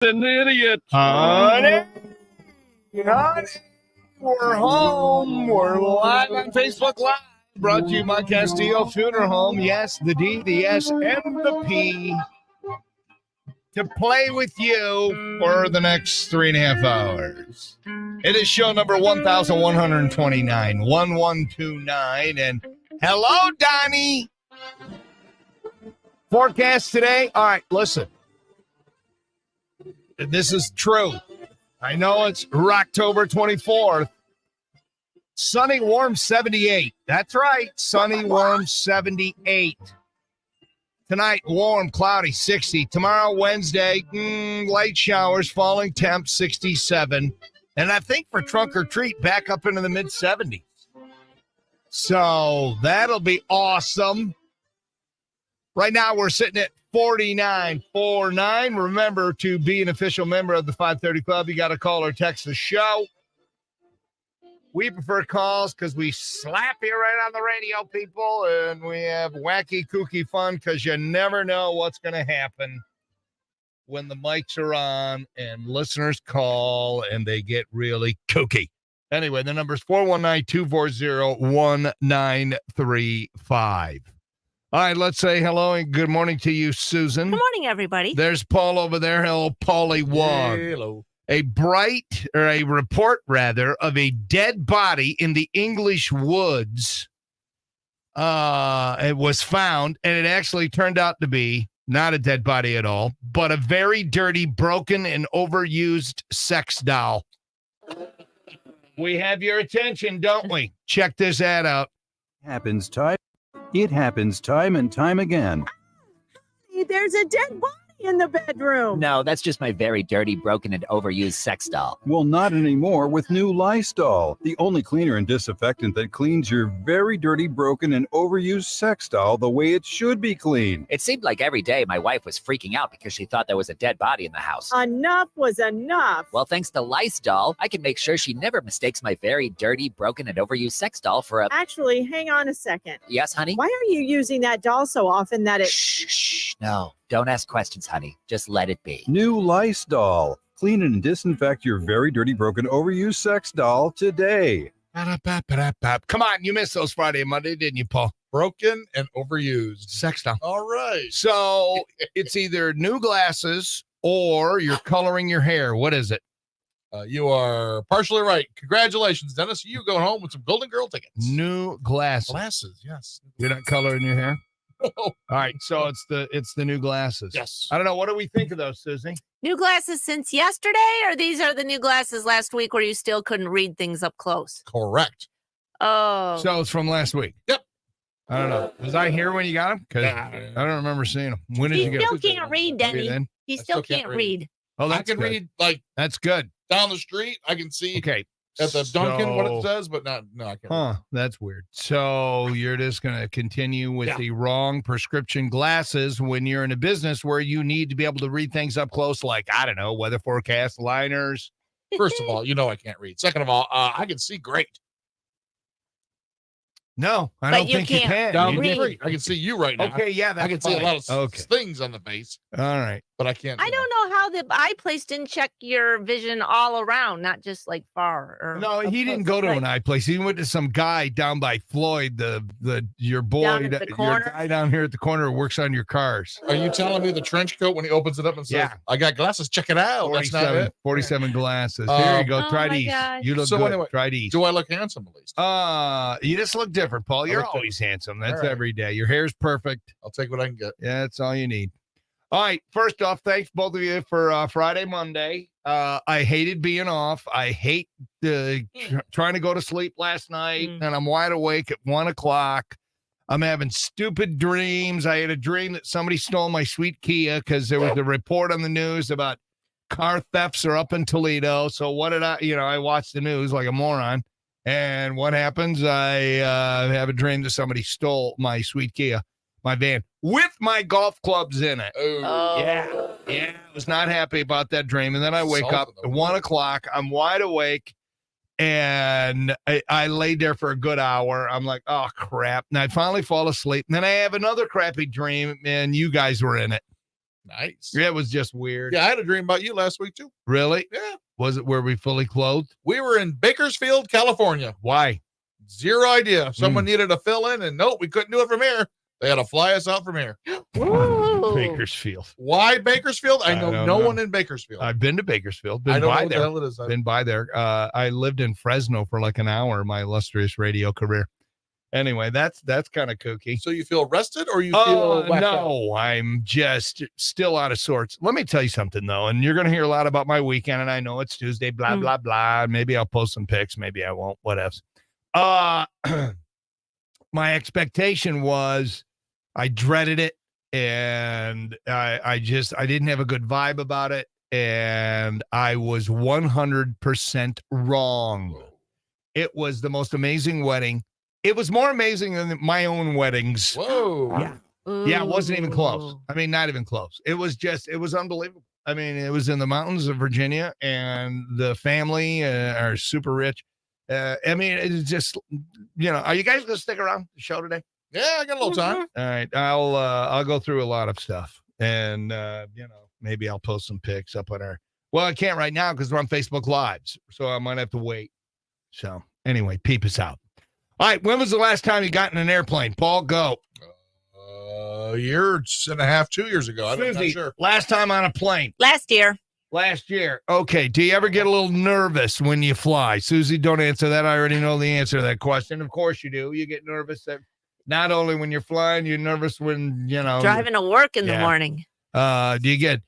An idiot. Honey, we're home. We're live on Facebook Live. Brought to you by Castillo Funeral Home. Yes, the D, the S, and the P. To play with you for the next 3.5 hours. It is show number 1129, 1129. And hello, Donnie. Forecast today. All right, listen. This is true. I know it's October 24th. Sunny, warm, 78. That's right. Sunny, warm, 78. Tonight, warm, cloudy, 60. Tomorrow, Wednesday, light showers, falling temps, 67. And I think for trunk or treat, back up into the mid-70s. So that'll be awesome. Right now, we're sitting at 4949. Remember, to be an official member of the 530 Club, you got to call or text the show. We prefer calls because we slap you right on the radio, people, and we have wacky, kooky fun because you never know what's going to happen when the mics are on and listeners call and they get really kooky. Anyway, the number is 419-240-1935. All right, let's say hello and good morning to you, Susan. Good morning, everybody. There's Paul over there. Hello, Paulie Wong. Hello. A report of a dead body in the English woods. It was found, and it actually turned out to be not a dead body at all, but a very dirty, broken, and overused sex doll. We have your attention, don't we? Check this ad out. It happens time and time again. There's a dead body in the bedroom. No, that's just my very dirty, broken, and overused sex doll. Well, not anymore with new Lysol, the only cleaner and disinfectant that cleans your very dirty, broken, and overused sex doll the way it should be cleaned. It seemed like every day my wife was freaking out because she thought there was a dead body in the house. Enough was enough. Well, thanks to Lysol, I can make sure she never mistakes my very dirty, broken, and overused sex doll for a... Actually, hang on a second. Yes, honey? Why are you using that doll so often that it... Shh. No, don't ask questions, honey. Just let it be. New Lysol. Clean and disinfect your very dirty, broken, overused sex doll today. Come on, you missed those Friday and Monday, didn't you, Paul? Broken and overused. Sex doll. All right. So it's either new glasses or you're coloring your hair. What is it? You are partially right. Congratulations, Dennis. You going home with some Golden Girl tickets. New glasses. Glasses, yes. You're not coloring your hair? No. All right, so it's the new glasses. Yes. I don't know. What do we think of those, Susie? New glasses since yesterday, or these are the new glasses last week where you still couldn't read things up close? Correct. Oh. So it's from last week. Yep. I don't know. Was I here when you got them? Because I don't remember seeing them. When did He you get still them? can't read, Denny. He still can't read. Oh, I that's can good. read, like, That's good. down the street. I can see Okay. at the Dunkin' what it So- says, but no, I can't. Huh, that's weird. So you're just going to continue with the wrong prescription glasses when you're in a business where you need to be able to read things up close, like, I don't know, weather forecast, liners. First of all, you know I can't read. Second of all, I can see great. No, I But don't you think you can't can. Down You the read. did- street. I can see you right now. Okay, yeah, that's I can see a lot of Okay. things on the face, All right. but I can't. I don't know how the eye place didn't check your vision all around, not just like far. Or No, up he didn't close. go to Like, an eye place. He went to some guy down by Floyd, your boy, Down at the your corner? guy down here at the corner who works on your cars. Are you telling me the trench coat when he opens it up and says, Yeah. I got glasses, check it out? That's not it. 47 glasses. Here you go. Oh Try my these. gosh. You look So good. anyway, Try these. Do I look handsome at least? You just look different, Paul. You're look always handsome. That's All right. every day. Your hair's perfect. I'll take what I can get. Yeah, that's all you need. All right. First off, thanks both of you for Friday, Monday. I hated being off. I hate trying to go to sleep last night, and I'm wide awake at 1:00. I'm having stupid dreams. I had a dream that somebody stole my sweet Kia because there was a report on the news about car thefts are up in Toledo. So what did I watched the news like a moron. And what happens? I have a dream that somebody stole my sweet Kia, my van, with my golf clubs in it. Oh, Yeah. I was not happy about that dream. And then I wake up at 1:00. I'm wide awake. And I laid there for a good hour. I'm like, oh, crap. And I finally fall asleep. And then I have another crappy dream, and you guys were in it. Nice. It was just weird. Yeah, I had a dream about you last week too. Really? Yeah. Was it where we fully clothed? We were in Bakersfield, California. Why? Zero idea. Someone needed a fill in, and nope, we couldn't do it from here. They had to fly us out from here. Whoa. Bakersfield. Why Bakersfield? I know don't no know. one in Bakersfield. I've been to Bakersfield. I Been don't know by what the there. hell it is. Been by there. I lived in Fresno for like an hour. My illustrious radio career. Anyway, that's kind of kooky. So you feel rested or you feel whacked out? No, I'm just still out of sorts. Let me tell you something though, and you're going to hear a lot about my weekend, and I know it's Tuesday, blah, blah, blah. Maybe I'll post some pics. Maybe I won't. Whatevs. My expectation was I dreaded it, and I didn't have a good vibe about it, and I was 100% wrong. It was the most amazing wedding. It was more amazing than my own weddings. Whoa. Yeah. Yeah, it wasn't even close. I mean, not even close. It was unbelievable. I mean, it was in the mountains of Virginia, and the family are super rich. I mean, it's just, are you guys going to stick around the show today? Yeah, I got a little time. All right. I'll go through a lot of stuff, and, maybe I'll post some pics up on well, I can't right now because we're on Facebook Lives, so I might have to wait. So anyway, peep us out. All right, when was the last time you got in an airplane? Paul, go. A year and a half, 2 years ago. I'm not Susie, sure. last time on a plane. Last year. Last year. Okay, do you ever get a little nervous when you fly? Susie, don't answer that. I already know the answer to that question. Of course you do. You get nervous not only when you're flying, you're nervous when, Driving to work in the morning. Do you get,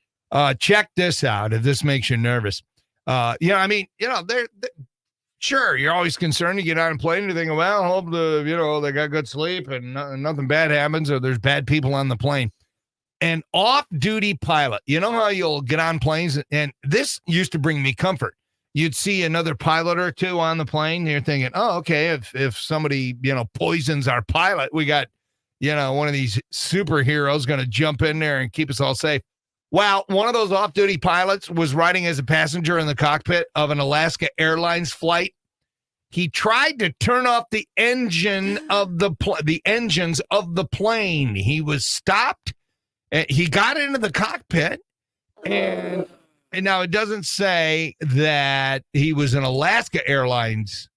check this out if this makes you nervous. Sure, you're always concerned. You get on a plane, you think, well, I hope they got good sleep and nothing bad happens, or there's bad people on the plane. An off-duty pilot, you know how you'll get on planes, and this used to bring me comfort. You'd see another pilot or two on the plane, and you're thinking, oh, okay, if somebody, poisons our pilot, we got, one of these superheroes going to jump in there and keep us all safe. Well, one of those off-duty pilots was riding as a passenger in the cockpit of an Alaska Airlines flight. He tried to turn off the engines of the plane. He was stopped. He got into the cockpit, and now it doesn't say that he was an Alaska Airlines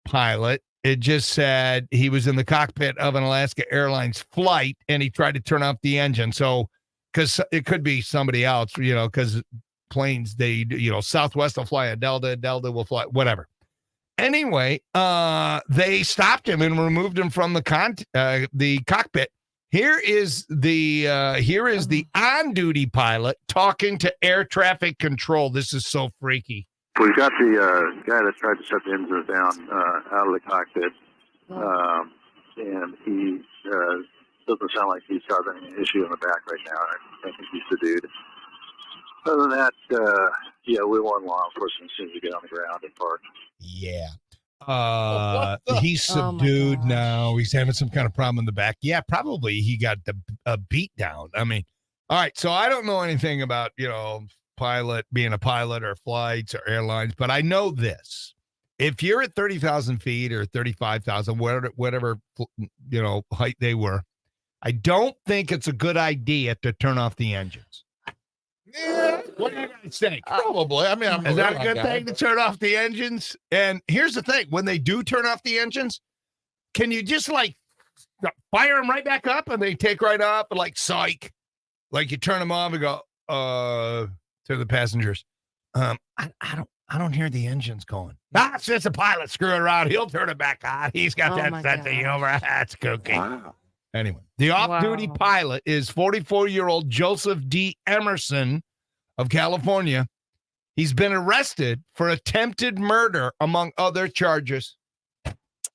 pilot. It just said he was in the cockpit of an Alaska Airlines flight, and he tried to turn off the engine. So, because it could be somebody else, because planes, Southwest will fly a Delta will fly, whatever. Anyway, they stopped him and removed him from the cockpit. Here is the on-duty pilot talking to air traffic control. This is so freaky. We've got the guy that tried to shut the engines down out of the cockpit, and he doesn't sound like he's having an issue in the back right now. I think he's the dude. Other than that, we want law enforcement as soon as we get on the ground and park. Yeah. He's subdued now. He's having some kind of problem in the back. Yeah, probably he got a beat down. I mean, all right. So I don't know anything about, being a pilot or flights or airlines, but I know this. If you're at 30,000 feet or 35,000, whatever, height they were, I don't think it's a good idea to turn off the engines. Yeah. What do you guys think? Probably. I mean, is that a good thing to turn off the engines? And here's the thing. When they do turn off the engines, can you just fire them right back up and they take right up and psych? Like you turn them off and go, to the passengers. I don't hear the engines going. It's just a pilot screwing around. He'll turn it back on. He's got that sense of humor. That's cookie. Wow. Anyway, the off-duty pilot is 44-year-old Joseph D. Emerson of California. He's been arrested for attempted murder, among other charges.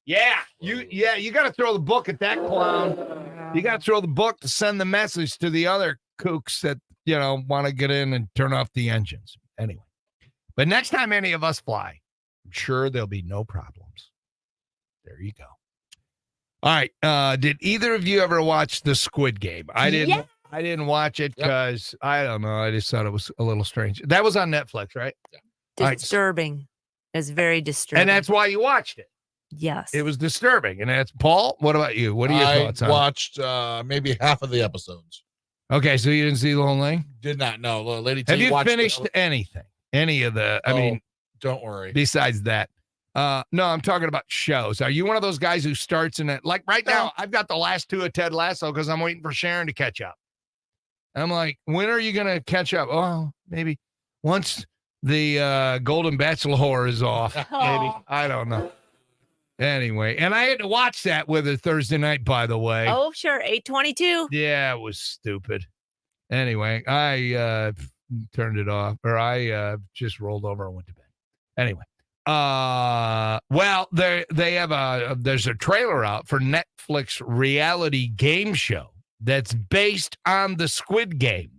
Yeah, you got to throw the book at that clown. You got to throw the book to send the message to the other kooks that, want to get in and turn off the engines. Anyway, but next time any of us fly, I'm sure there'll be no problems. There you go. All right. Did either of you ever watch the Squid Game? I didn't. Yeah. I didn't watch it because I don't know. I just thought it was a little strange. That was on Netflix, right? Yeah. Disturbing. It's very disturbing. And that's why you watched it. Yes. It was disturbing. And that's Paul. What about you? What are your thoughts on it? I watched maybe half of the episodes. Okay, so you didn't see the whole thing? Did not know. Lady T Have you watched finished anything? Any of the, I mean, don't worry. besides that. No, I'm talking about shows. Are you one of those guys who starts in it? Like right now, I've got the last 2 of Ted Lasso because I'm waiting for Sharon to catch up. I'm like, when are you going to catch up? Oh, maybe once the Golden Bachelor is off. Maybe. I don't know. Anyway, and I had to watch that with her Thursday night, by the way. Oh, sure. 8:22. Yeah, it was stupid. Anyway, I turned it off, or I just rolled over and went to bed. Anyway, well, they have there's a trailer out for Netflix reality game show that's based on the Squid Game.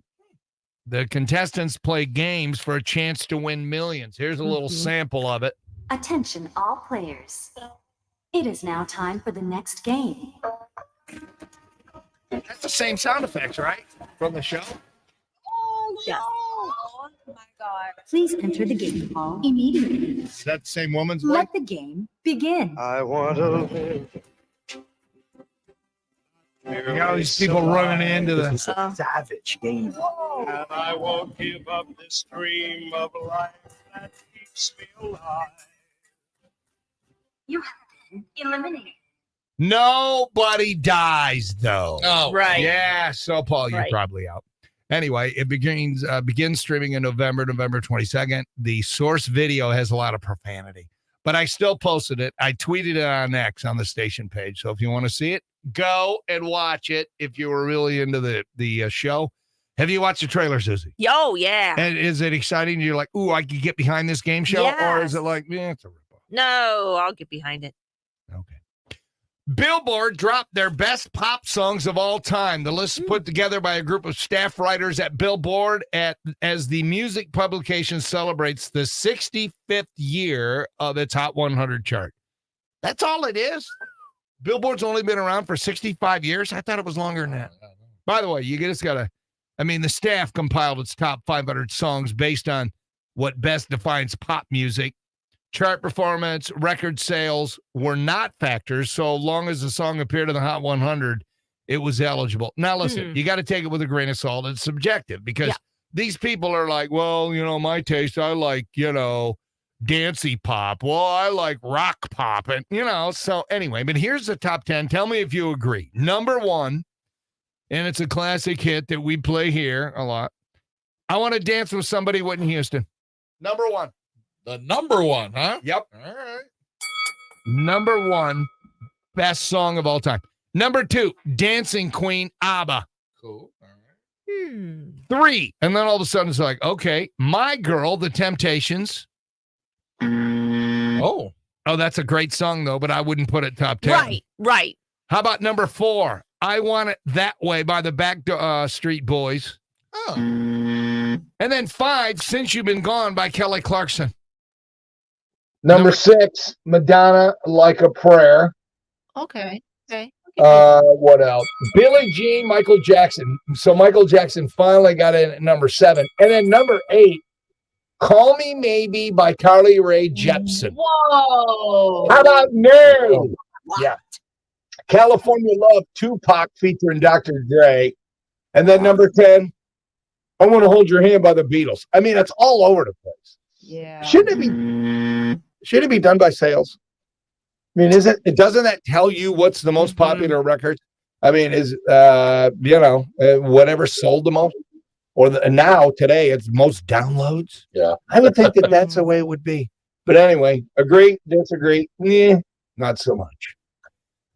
The contestants play games for a chance to win millions. Here's a little sample of it. Attention all players. It is now time for the next game. That's the same sound effects, right? From the show? Yes. Oh my God. Please enter the game hall immediately. Is that the same woman's voice? Let the game begin. I want to live. You got all these people running into the Savage game. And I won't give up this dream of life that keeps me alive. You have been eliminated. Nobody dies, though. Oh, Right. Yeah, so Paul, you're Right. probably out. Anyway, it begins streaming in November 22nd. The source video has a lot of profanity, but I still posted it. I tweeted it on X on the station page. So if you want to see it, go and watch it. If you were really into the show, have you watched the trailer, Susie? Yo, yeah. And is it exciting? You're like, ooh, I could get behind this game show, or is it like, yeah, it's a ripoff? No, I'll get behind it. Okay. Billboard dropped their best pop songs of all time. The list is put together by a group of staff writers at Billboard as the music publication celebrates the 65th year of its Hot 100 chart. That's all it is? Billboard's only been around for 65 years? I thought it was longer than that. By the way, you just got to, the staff compiled its top 500 songs based on what best defines pop music. Chart performance, record sales were not factors. So long as the song appeared in the Hot 100, it was eligible. Now, listen, you got to take it with a grain of salt. It's subjective because these people are like, well, my taste, I like, dancey pop. Well, I like rock pop. And, so anyway, but here's the top 10. Tell me if you agree. Number 1, and it's a classic hit that we play here a lot. I Want to Dance with Somebody, Whitney Houston. Number 1. The number 1, huh? Yep. All right. Number 1, best song of all time. Number 2, Dancing Queen, ABBA. Cool. All right. 3, and then all of a sudden it's like, okay, My Girl, The Temptations. Oh, that's a great song, though, but I wouldn't put it top 10. Right. How about number 4, I Want It That Way by the Backstreet Boys. oh. And then 5, Since You've Been Gone by Kelly Clarkson. Number 6, Madonna, Like a Prayer. Okay. What else? Billie Jean, Michael Jackson. So Michael Jackson finally got in at number 7. And then number 8, Call Me Maybe by Carly Rae Jepsen. Whoa. How about No? Yeah. California Love, Tupac featuring Dr. Dre. And then number 10, I Want to Hold Your Hand by the Beatles. It's all over the place. Yeah. Shouldn't it be done by sales? Doesn't that tell you what's the most popular record? Is whatever sold the most? Or now, today, it's most downloads? Yeah. I would think that's the way it would be. But anyway, agree, disagree? Not so much.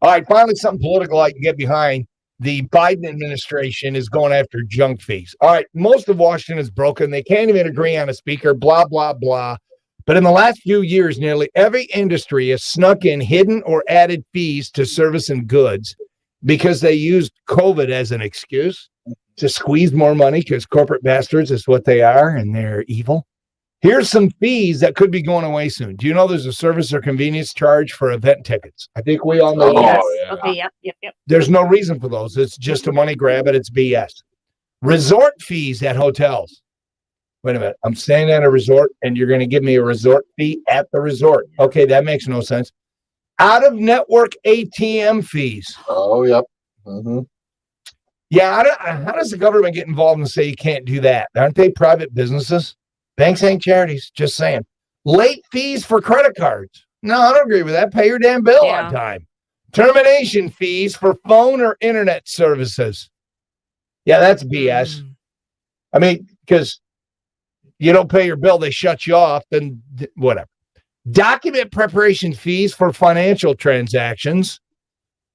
All right, finally, something political I can get behind. The Biden administration is going after junk fees. All right, most of Washington is broken. They can't even agree on a speaker, blah, blah, blah. But in the last few years, nearly every industry has snuck in hidden or added fees to service and goods because they used COVID as an excuse to squeeze more money because corporate bastards is what they are and they're evil. Here's some fees that could be going away soon. Do you know there's a service or convenience charge for event tickets? I think we all know that. Yes. Okay, yep. There's no reason for those. It's just a money grab and it's BS. Resort fees at hotels. Wait a minute. I'm staying at a resort and you're going to give me a resort fee at the resort. Okay, that makes no sense. Out of network ATM fees. Oh, yep. Mm-hmm. Yeah, how does the government get involved and say you can't do that? Aren't they private businesses? Banks ain't charities. Just saying. Late fees for credit cards. No, I don't agree with that. Pay your damn bill on time. Termination fees for phone or internet services. Yeah, that's BS. I mean, because you don't pay your bill, they shut you off, then whatever. Document preparation fees for financial transactions.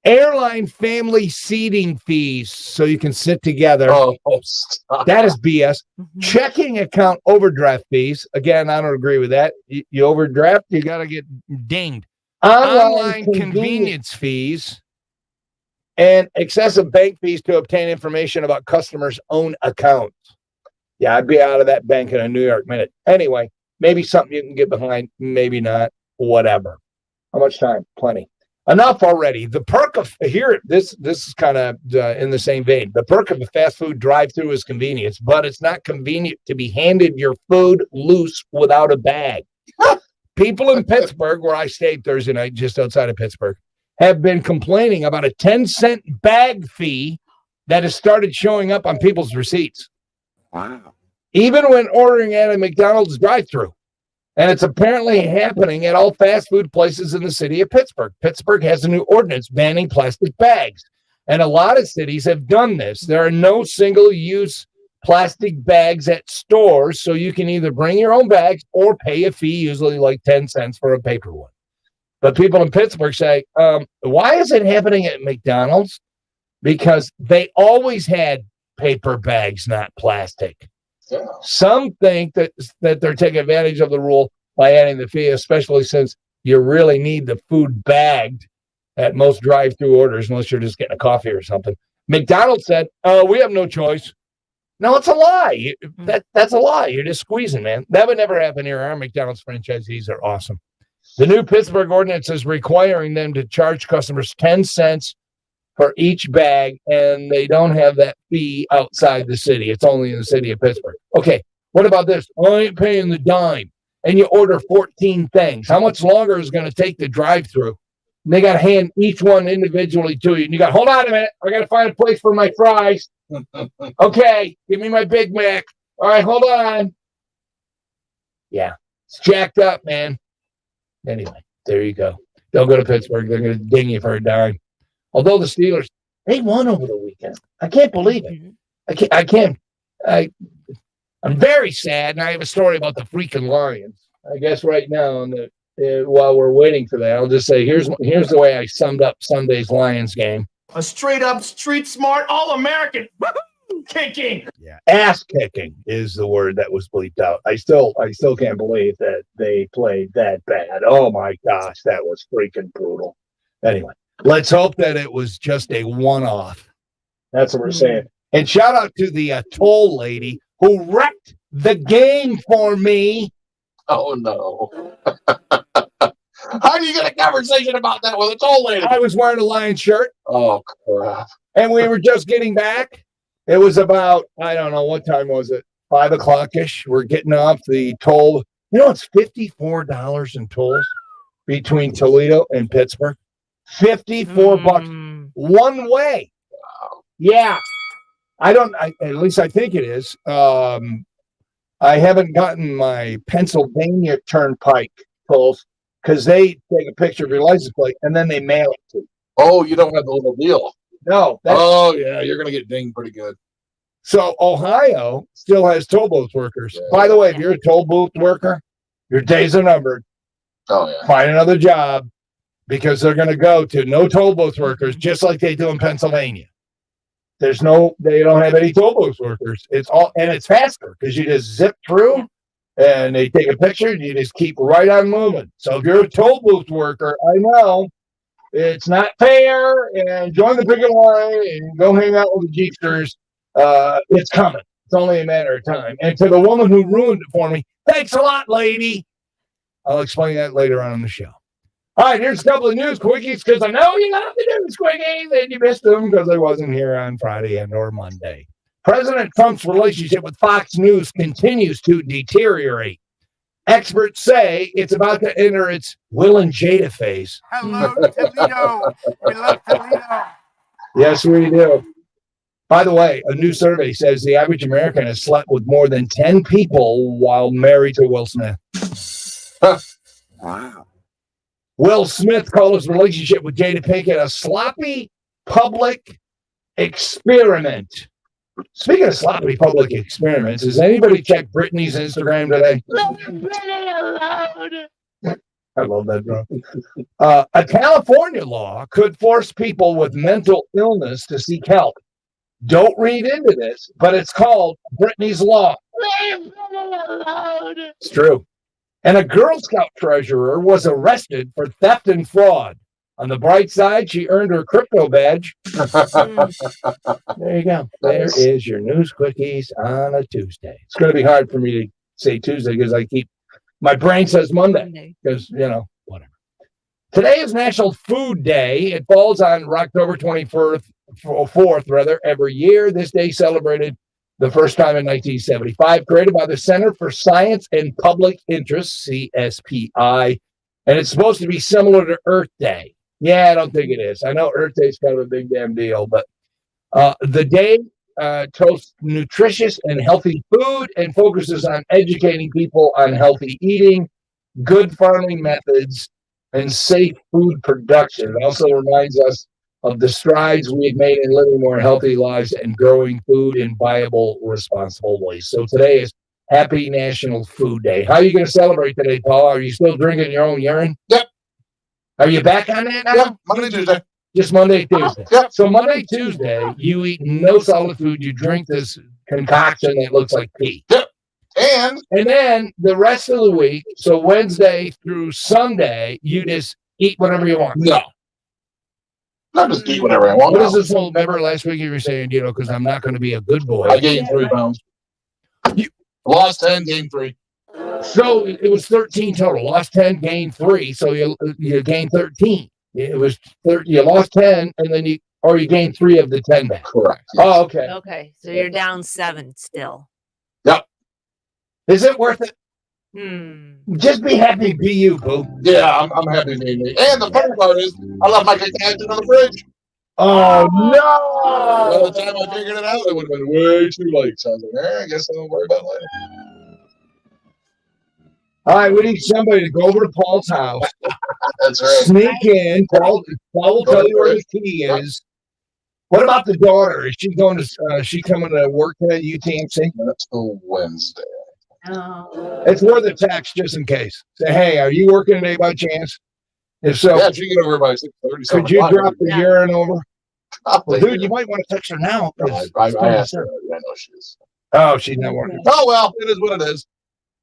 Airline family seating fees so you can sit together. Oh, stop. That is BS. Checking account overdraft fees. Again, I don't agree with that. You overdraft, you got to get dinged. Online convenience fees and excessive bank fees to obtain information about customers' own accounts. Yeah, I'd be out of that bank in a New York minute. Anyway, maybe something you can get behind, maybe not, whatever. How much time? Plenty. Enough already. The perk of here, this is kind of in the same vein. The perk of a fast food drive-through is convenience, but it's not convenient to be handed your food loose without a bag. People in Pittsburgh, where I stayed Thursday night, just outside of Pittsburgh, have been complaining about a 10-cent bag fee that has started showing up on people's receipts. Wow. Even when ordering at a McDonald's drive-through. And it's apparently happening at all fast food places in the city of Pittsburgh. Pittsburgh has a new ordinance banning plastic bags. And a lot of cities have done this. There are no single-use plastic bags at stores, so you can either bring your own bags or pay a fee, usually like 10 cents for a paper one. But people in Pittsburgh say, why is it happening at McDonald's? Because they always had paper bags, not plastic. Yeah. Some think that they're taking advantage of the rule by adding the fee, especially since you really need the food bagged at most drive-through orders, unless you're just getting a coffee or something. McDonald's said, we have no choice. No, it's a lie. That's a lie. You're just squeezing, man. That would never happen here. Our McDonald's franchisees are awesome. The new Pittsburgh ordinance is requiring them to charge customers 10 cents for each bag, and they don't have that fee outside the city. It's only in the city of Pittsburgh. Okay, what about this? I ain't paying the dime. And you order 14 things. How much longer is it going to take the drive-through? They got to hand each one individually to you. And you got, hold on a minute. I got to find a place for my fries. Okay, give me my Big Mac. All right, hold on. Yeah, it's jacked up, man. Anyway, there you go. Don't go to Pittsburgh. They're going to ding you for a dime. Although the Steelers, they won over the weekend. I can't believe it. I can't. I'm very sad, and I have a story about the freaking Lions. I guess right now, while we're waiting for that, I'll just say here's the way I summed up Sunday's Lions game. A straight-up, street-smart, all-American kicking. Yeah, ass kicking is the word that was bleeped out. I still can't believe that they played that bad. Oh my gosh, that was freaking brutal. Anyway. Let's hope that it was just a one-off. That's what we're saying. And shout out to the toll lady who wrecked the game for me. Oh, no. How do you get a conversation about that with a toll lady? I was wearing a Lions shirt. Oh, crap. And we were just getting back. It was about, I don't know, what time was it? 5 o'clock-ish. We're getting off the toll. You know, it's $54 in tolls between Toledo and Pittsburgh. $54 one way. Wow. Yeah. At least I think it is. I haven't gotten my Pennsylvania Turnpike tolls because they take a picture of your license plate and then they mail it to you. Oh, you don't have the little deal. No. Oh, yeah. You're going to get dinged pretty good. So Ohio still has toll booth workers. Yeah. By the way, if you're a toll booth worker, your days are numbered. Oh, yeah. Find another job. Because they're going to go to no toll booth workers, just like they do in Pennsylvania. They don't have any toll booth workers. It's faster because you just zip through and they take a picture and you just keep right on moving. So if you're a toll booth worker, I know it's not fair, and join the picket line and go hang out with the Jeepsters. It's coming. It's only a matter of time. And to the woman who ruined it for me, thanks a lot, lady. I'll explain that later on in the show. All right, here's a couple of news quickies because I know you love the news quickies and you missed them because I wasn't here on Friday or Monday. President Trump's relationship with Fox News continues to deteriorate. Experts say it's about to enter its Will and Jada phase. Hello, Toledo. We love Toledo. Yes, we do. By the way, a new survey says the average American has slept with more than 10 people while married to Will Smith. Wow. Will Smith called his relationship with Jada Pinkett a sloppy public experiment. Speaking of sloppy public experiments, has anybody checked Britney's Instagram today? I love that drum. A California law could force people with mental illness to seek help. Don't read into this, but it's called Britney's Law. It's true. And a Girl Scout treasurer was arrested for theft and fraud. On the bright side, she earned her crypto badge. There you go. There is your news quickies on a Tuesday. It's going to be hard for me to say Tuesday because my brain says Monday because, whatever. Today is National Food Day. It falls on October 4th, every year. This day celebrated the first time in 1975, created by the Center for Science and Public Interest, CSPI, and it's supposed to be similar to Earth Day. Yeah, I don't think it is. I know Earth Day is kind of a big damn deal, but the day toasts nutritious and healthy food and focuses on educating people on healthy eating, good farming methods, and safe food production. It also reminds us of the strides we've made in living more healthy lives and growing food in viable, responsible ways. So today is Happy National Food Day. How are you going to celebrate today, Paul? Are you still drinking your own urine? Yep. Are you back on that now? Yep. Monday, Tuesday. Just Monday, Tuesday. Yep. So Monday, Tuesday, you eat no solid food. You drink this concoction that looks like pee. Yep. And then the rest of the week, so Wednesday through Sunday, you just eat whatever you want. no. Not just eat whatever I want. What is this whole, remember last week you were saying, because I'm not going to be a good boy. I gained 3 pounds. Lost 10, gained 3. So it was 13 total. Lost 10, gained 3. So you gained 13. It was 30. You lost 10, and then you gained 3 of the 10 back. Correct. Oh, okay. Okay, so you're down 7 still. Yep. Is it worth it? Just be happy, be you, boo. Yeah, I'm happy being me. And the funny part is, I left my concoction on the fridge. Oh, By no. the time I figured it out, it would have been way too late. So I was like, I guess I'll worry about it later. All right, we need somebody to go over to Paul's house. That's right. Sneak in. Paul will tell you where the key is. What about the daughter? Is she going to? She coming to work at UTMC? That's till Wednesday. It's worth a text just in case. Say, hey, are you working today by chance? If so, Yeah, she get over by 6:30. could you drop the urine over? Well, Dude, you might want to text her now. I asked her. I know she is. Oh, she's not working. Oh well, it is what it is.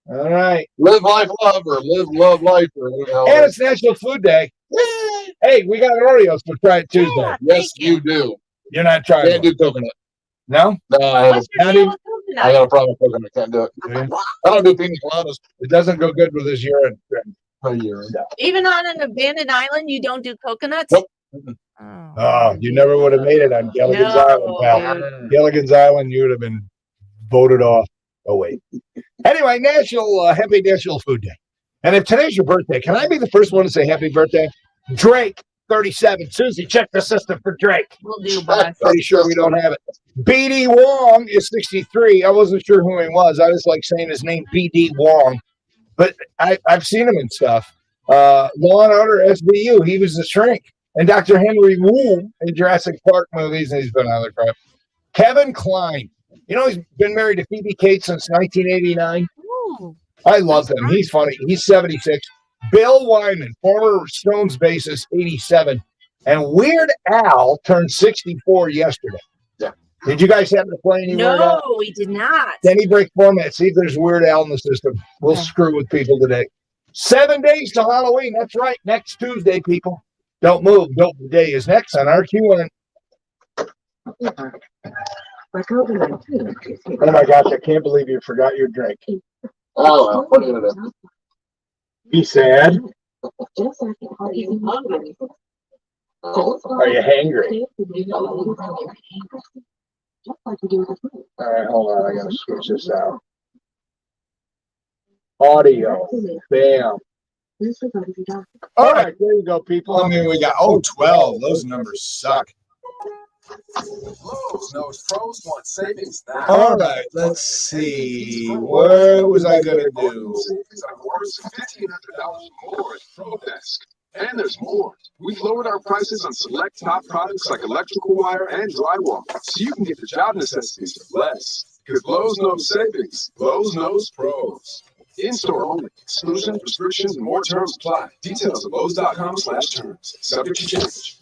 All right. Live life, love, or live, love, life, or whatever. And it's National Food Day. Hey, we got Oreos. We'll try it Tuesday. Yes, you do. You're not trying. Can't do coconut. No? No, I have. What's your deal with coconut? I got a problem with coconut. Can't do it. I don't do pina coladas. It doesn't go good with his urine. Even on an abandoned island, you don't do coconuts? Nope. Oh, you never would have made it on Gilligan's Island, pal. Gilligan's Island, you would have been voted off. Oh, wait. Anyway, Happy National Food Day. And if today's your birthday, can I be the first one to say happy birthday? Drake, 37. Susie, check the system for Drake. We'll do, boss. Pretty sure we don't have it. B.D. Wong is 63. I wasn't sure who he was. I just like saying his name, B.D. Wong. But I've seen him and stuff. Law and Order SVU, he was the shrink. And Dr. Henry Wu in Jurassic Park movies, and he's been on the crap. Kevin Kline. He's been married to Phoebe Cates since 1989. Ooh. I love him. He's funny. He's 76. Bill Wyman, former Stones bassist, 87. And Weird Al turned 64 yesterday. Yeah. Did you guys happen to play any Weird Al? No, we did not. Denny break format. See if there's Weird Al in the system. We'll screw with people today. 7 days till Halloween. That's right. Next Tuesday, people. Don't move. Dope Day is next on RQ1. Oh my gosh, I can't believe you forgot your drink. Oh, well, what are you gonna do? Be sad. Are you hangry? All right, hold on. I gotta switch this out. Audio. Bam. All right, there you go, people. I mean, we got 12. Those numbers suck. Lowe's knows pros want savings now. All right, let's see. What was I going to do? Savings on orders of $1,500 or more at ProDesk. And there's more. We've lowered our prices on select top products like electrical wire and drywall, so you can get the job necessities for less. Because Lowe's knows savings. Lowe's knows pros. In-store only. Exclusions, restrictions, and more terms apply. Details at Lowe's.com/terms. Subject to change.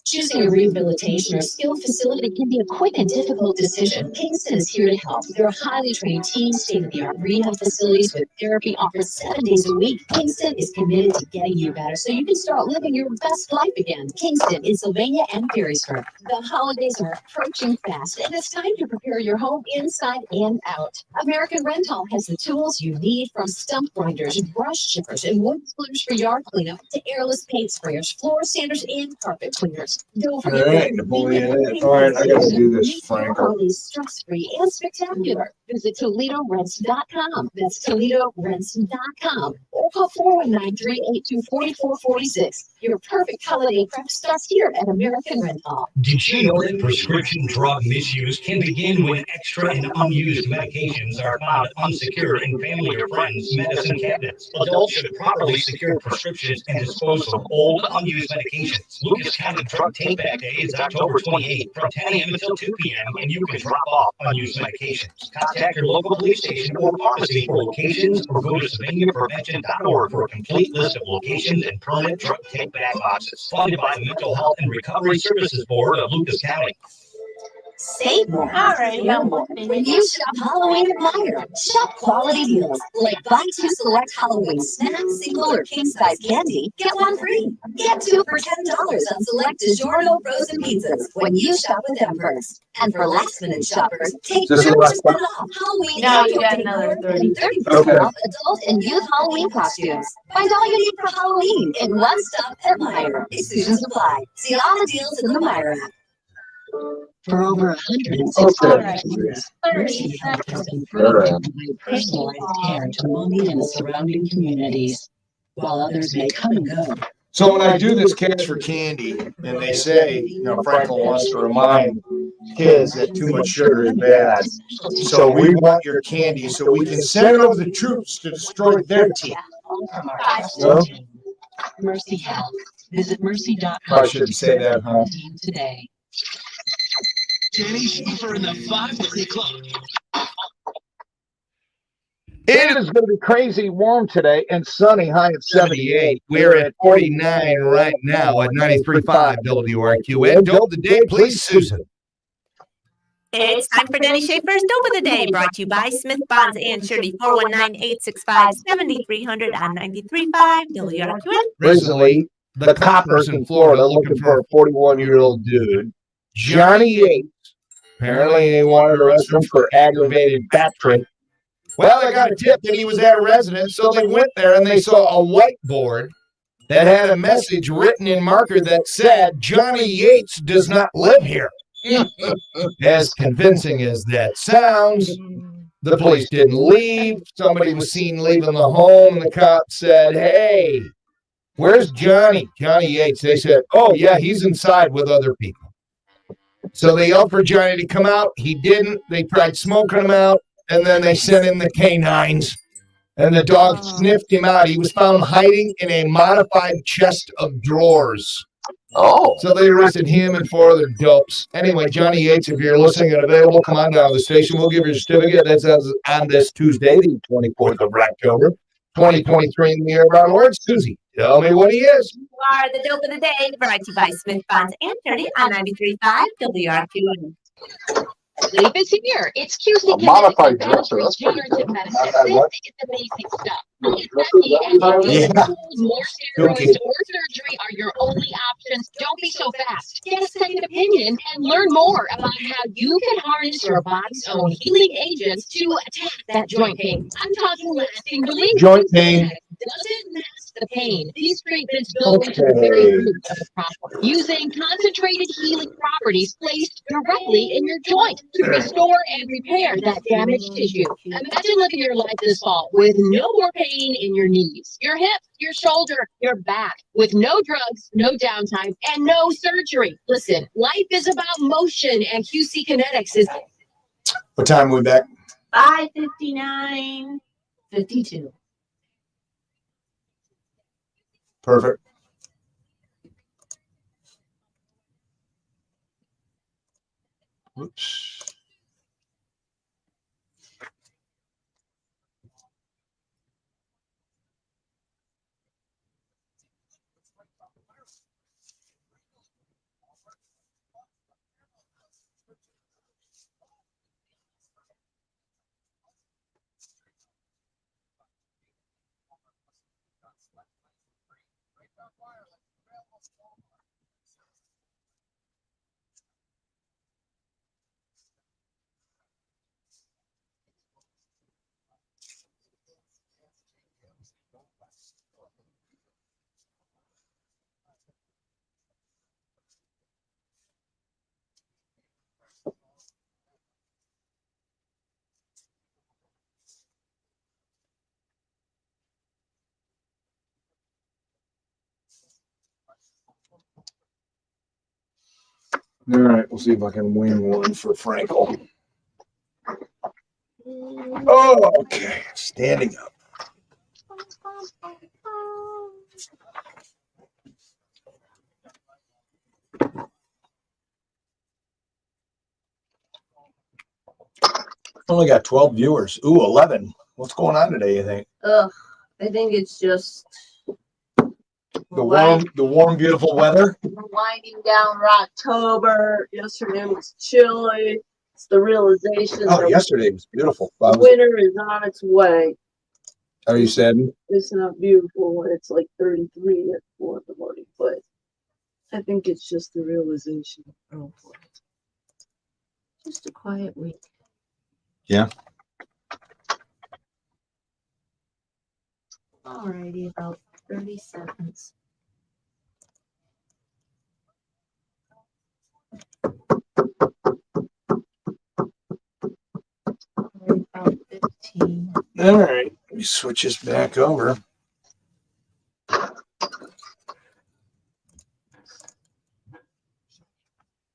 Choosing a rehabilitation or skilled facility can be a quick and difficult decision. Kingston is here to help. Their highly trained team, state-of-the-art rehab facilities with therapy offered 7 days a week. Kingston is committed to getting you better so you can start living your best life again. Kingston, Sylvania, and Perrysburg. The holidays are approaching fast, and it's time to prepare your home inside and out. American Rental has the tools you need, from stump grinders, brush chippers, and wood splitters for yard cleanup to airless paint sprayers, floor sanders, and carpet cleaners. Don't All forget right, Napoleon. All right, I got to do this, Franco. Stress-free and spectacular. Visit ToledoRents.com. That's ToledoRents.com. Or call 419-382-4446. Your perfect holiday prep starts here at American Rental. Did you know that prescription drug misuse can begin when extra and unused medications are found unsecure in family or friends' medicine cabinets? Adults should properly secure prescriptions and dispose of old, unused medications. Lucas County Drug Take-Back Day is October 28th from 10 a.m. until 2 p.m., and you can drop off unused medications. Contact your local police station or pharmacy for locations, or go to SylvaniaPrevention.org for a complete list of locations and permanent drug take-back boxes. Funded by the Mental Health and Recovery Services Board of Lucas County. Save more. When you shop Halloween at Meijer, shop quality deals like buy 2 select Halloween snacks, single or king size candy, get 1 free. Get 2 for $10 on select DiGiorno frozen pizzas when you shop with them first. And for last minute shoppers, take 30% off Halloween. No, you got another 30. 30% off adult and youth Halloween costumes. Find all you need for Halloween in one stop at Meijer. Exclusions apply. See all the deals in the Meijer app. For over 160 years, Mercy Health has been proven to provide personalized care to Mummy and the surrounding communities. While others may come and go. So when I do this Cash for Candy, and they say, Franklin wants to remind kids that too much sugar is bad. So we want your candy so we can send over the troops to destroy their team. No? Mercy Health. Visit mercy.com. I shouldn't say that, huh? Today. Danny Schaefer in the 530 Club. It is going to be crazy warm today and sunny, high of 78. We're at 49 right now at 93.5 WRQN. Dope of the day, please, Susan. It's time for Denny Schaefer's Dope of the Day, brought to you by Smith Bonds and Shirley, 419-865-7300 on 93.5 WRQN. Recently, the coppers in Florida looking for a 41-year-old dude, Johnny Yates. Apparently, they wanted to arrest him for aggravated battery. Well, they got a tip that he was at a residence, so they went there and they saw a whiteboard that had a message written in marker that said, Johnny Yates does not live here. As convincing as that sounds, the police didn't leave. Somebody was seen leaving the home, and the cop said, hey, where's Johnny? Johnny Yates. They said, oh, yeah, he's inside with other people. So they yelled for Johnny to come out. He didn't. They tried smoking him out, and then they sent in the canines, and the dog sniffed him out. He was found hiding in a modified chest of drawers. Oh. So they arrested him and 4 other dopes. Anyway, Johnny Yates, if you're listening and available, come on down to the station. We'll give you a certificate. That's on this Tuesday, the 24th of October, 2023 in the Air Around Words. Susie, tell me what he is. You are the Dope of the Day, brought to you by Smith Bonds and Shirley on 93.5 WRQN. Sleep is here. It's QC A modified dresser. That's pretty regenerative good. medicine. What? This is the basic stuff. Yeah. More steroids or surgery are your only options. Don't be so fast. Get a second opinion and learn more about how you can harness your body's own healing agents to attack that joint pain. I'm talking lasting relief. Joint pain. Doesn't the pain. These treatments go into the very root of the problem, using concentrated healing properties placed directly in your joint to restore and repair that damaged tissue. Imagine living your life this fall with no more pain in your knees, your hip, your shoulder, your back, with no drugs, no downtime, and no surgery. Listen, life is about motion, and QC Kinetics is... What time are we back? 5:59, 52. Perfect. Whoops. All right, we'll see if I can win one for Frankel. Oh, okay. Standing up. Only got 12 viewers. Ooh, 11. What's going on today, you think? Ugh, I think it's just The warm, beautiful weather. we're winding down for October. Yesterday was chilly. It's the realization Oh, that yesterday was beautiful. winter is on its way. Are you saddened? It's not beautiful when it's like 33 at 4 in the morning, but I think it's just the realization. Oh, boy. Just a quiet week. Yeah. Alrighty, about 30 seconds. About 15. All right. Let me switch this back over.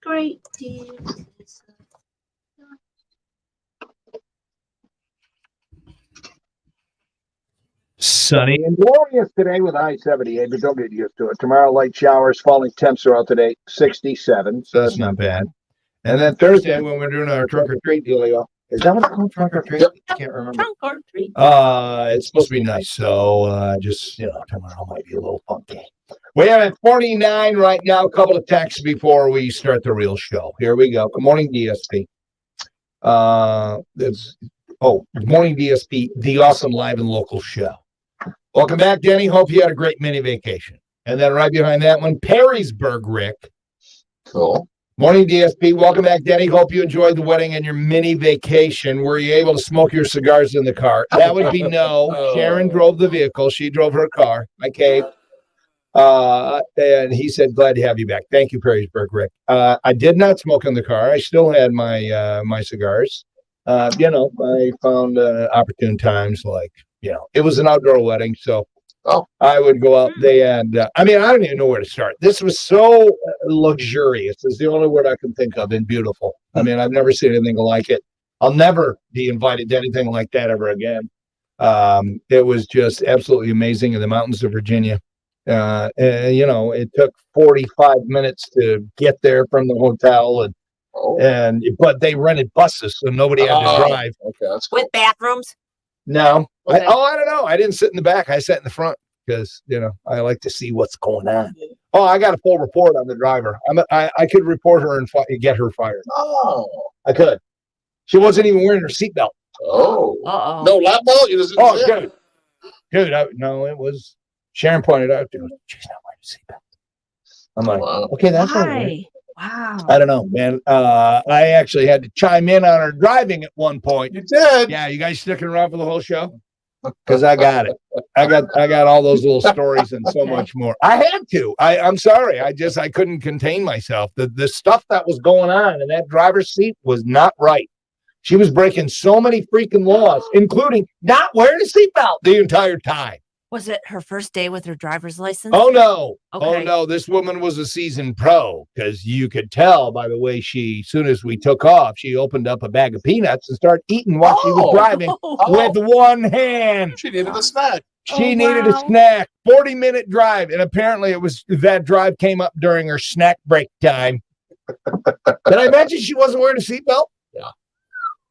Great deal. Sunny and glorious today with high 78, but don't get used to it. Tomorrow, light showers, falling temps throughout today, 67. So that's not bad. And then Thursday, when we're doing our trunk or treat dealio. Is that what it's called, trunk or treat? I can't remember. Trunk or treat. It's supposed to be nice. So just, tomorrow might be a little funky. We have at 49 right now. A couple of texts before we start the real show. Here we go. Good morning, DSP. Good morning, DSP, the awesome live and local show. Welcome back, Denny. Hope you had a great mini vacation. And then right behind that one, Perrysburg Rick. Cool. Morning, DSP. Welcome back, Denny. Hope you enjoyed the wedding and your mini vacation. Were you able to smoke your cigars in the car? That would be no. Sharon drove the vehicle. She drove her car. I caved. And he said, glad to have you back. Thank you, Perrysburg Rick. I did not smoke in the car. I still had my my cigars. I found opportune times, like, it was an outdoor wedding, so I would go out. They had, I don't even know where to start. This was so luxurious. Is the only word I can think of, and beautiful. I've never seen anything like it. I'll never be invited to anything like that ever again. It was just absolutely amazing in the mountains of Virginia. It took 45 minutes to get there from the hotel, but they rented buses, so nobody had to drive. Okay, that's cool. With bathrooms? No. Okay. I don't know. I didn't sit in the back. I sat in the front because, I like to see what's going on. Oh, I got a full report on the driver. I could report her and get her fired. Oh. I could. She wasn't even wearing her seatbelt. Oh. Uh-oh. No lap belt? You just Dude, no, it was. Sharon pointed out, dude, she's not wearing a seatbelt. I'm like, okay, that's all right. Wow. I don't know, man. I actually had to chime in on her driving at one point. You did? Yeah, you guys sticking around for the whole show? because I got it. I got all those little stories and so much more. I had to. I'm sorry. I couldn't contain myself. The stuff that was going on in that driver's seat was not right. She was breaking so many freaking laws, including not wearing a seatbelt the entire time. Was it her first day with her driver's license? Oh, no. Okay. Oh, no. This woman was a seasoned pro because you could tell by the way as soon as we took off, she opened up a bag of peanuts and started eating while she was driving with one hand. She needed a snack. She needed a snack. 40-minute drive. And apparently that drive came up during her snack break time. Did I mention she wasn't wearing a seatbelt? Yeah.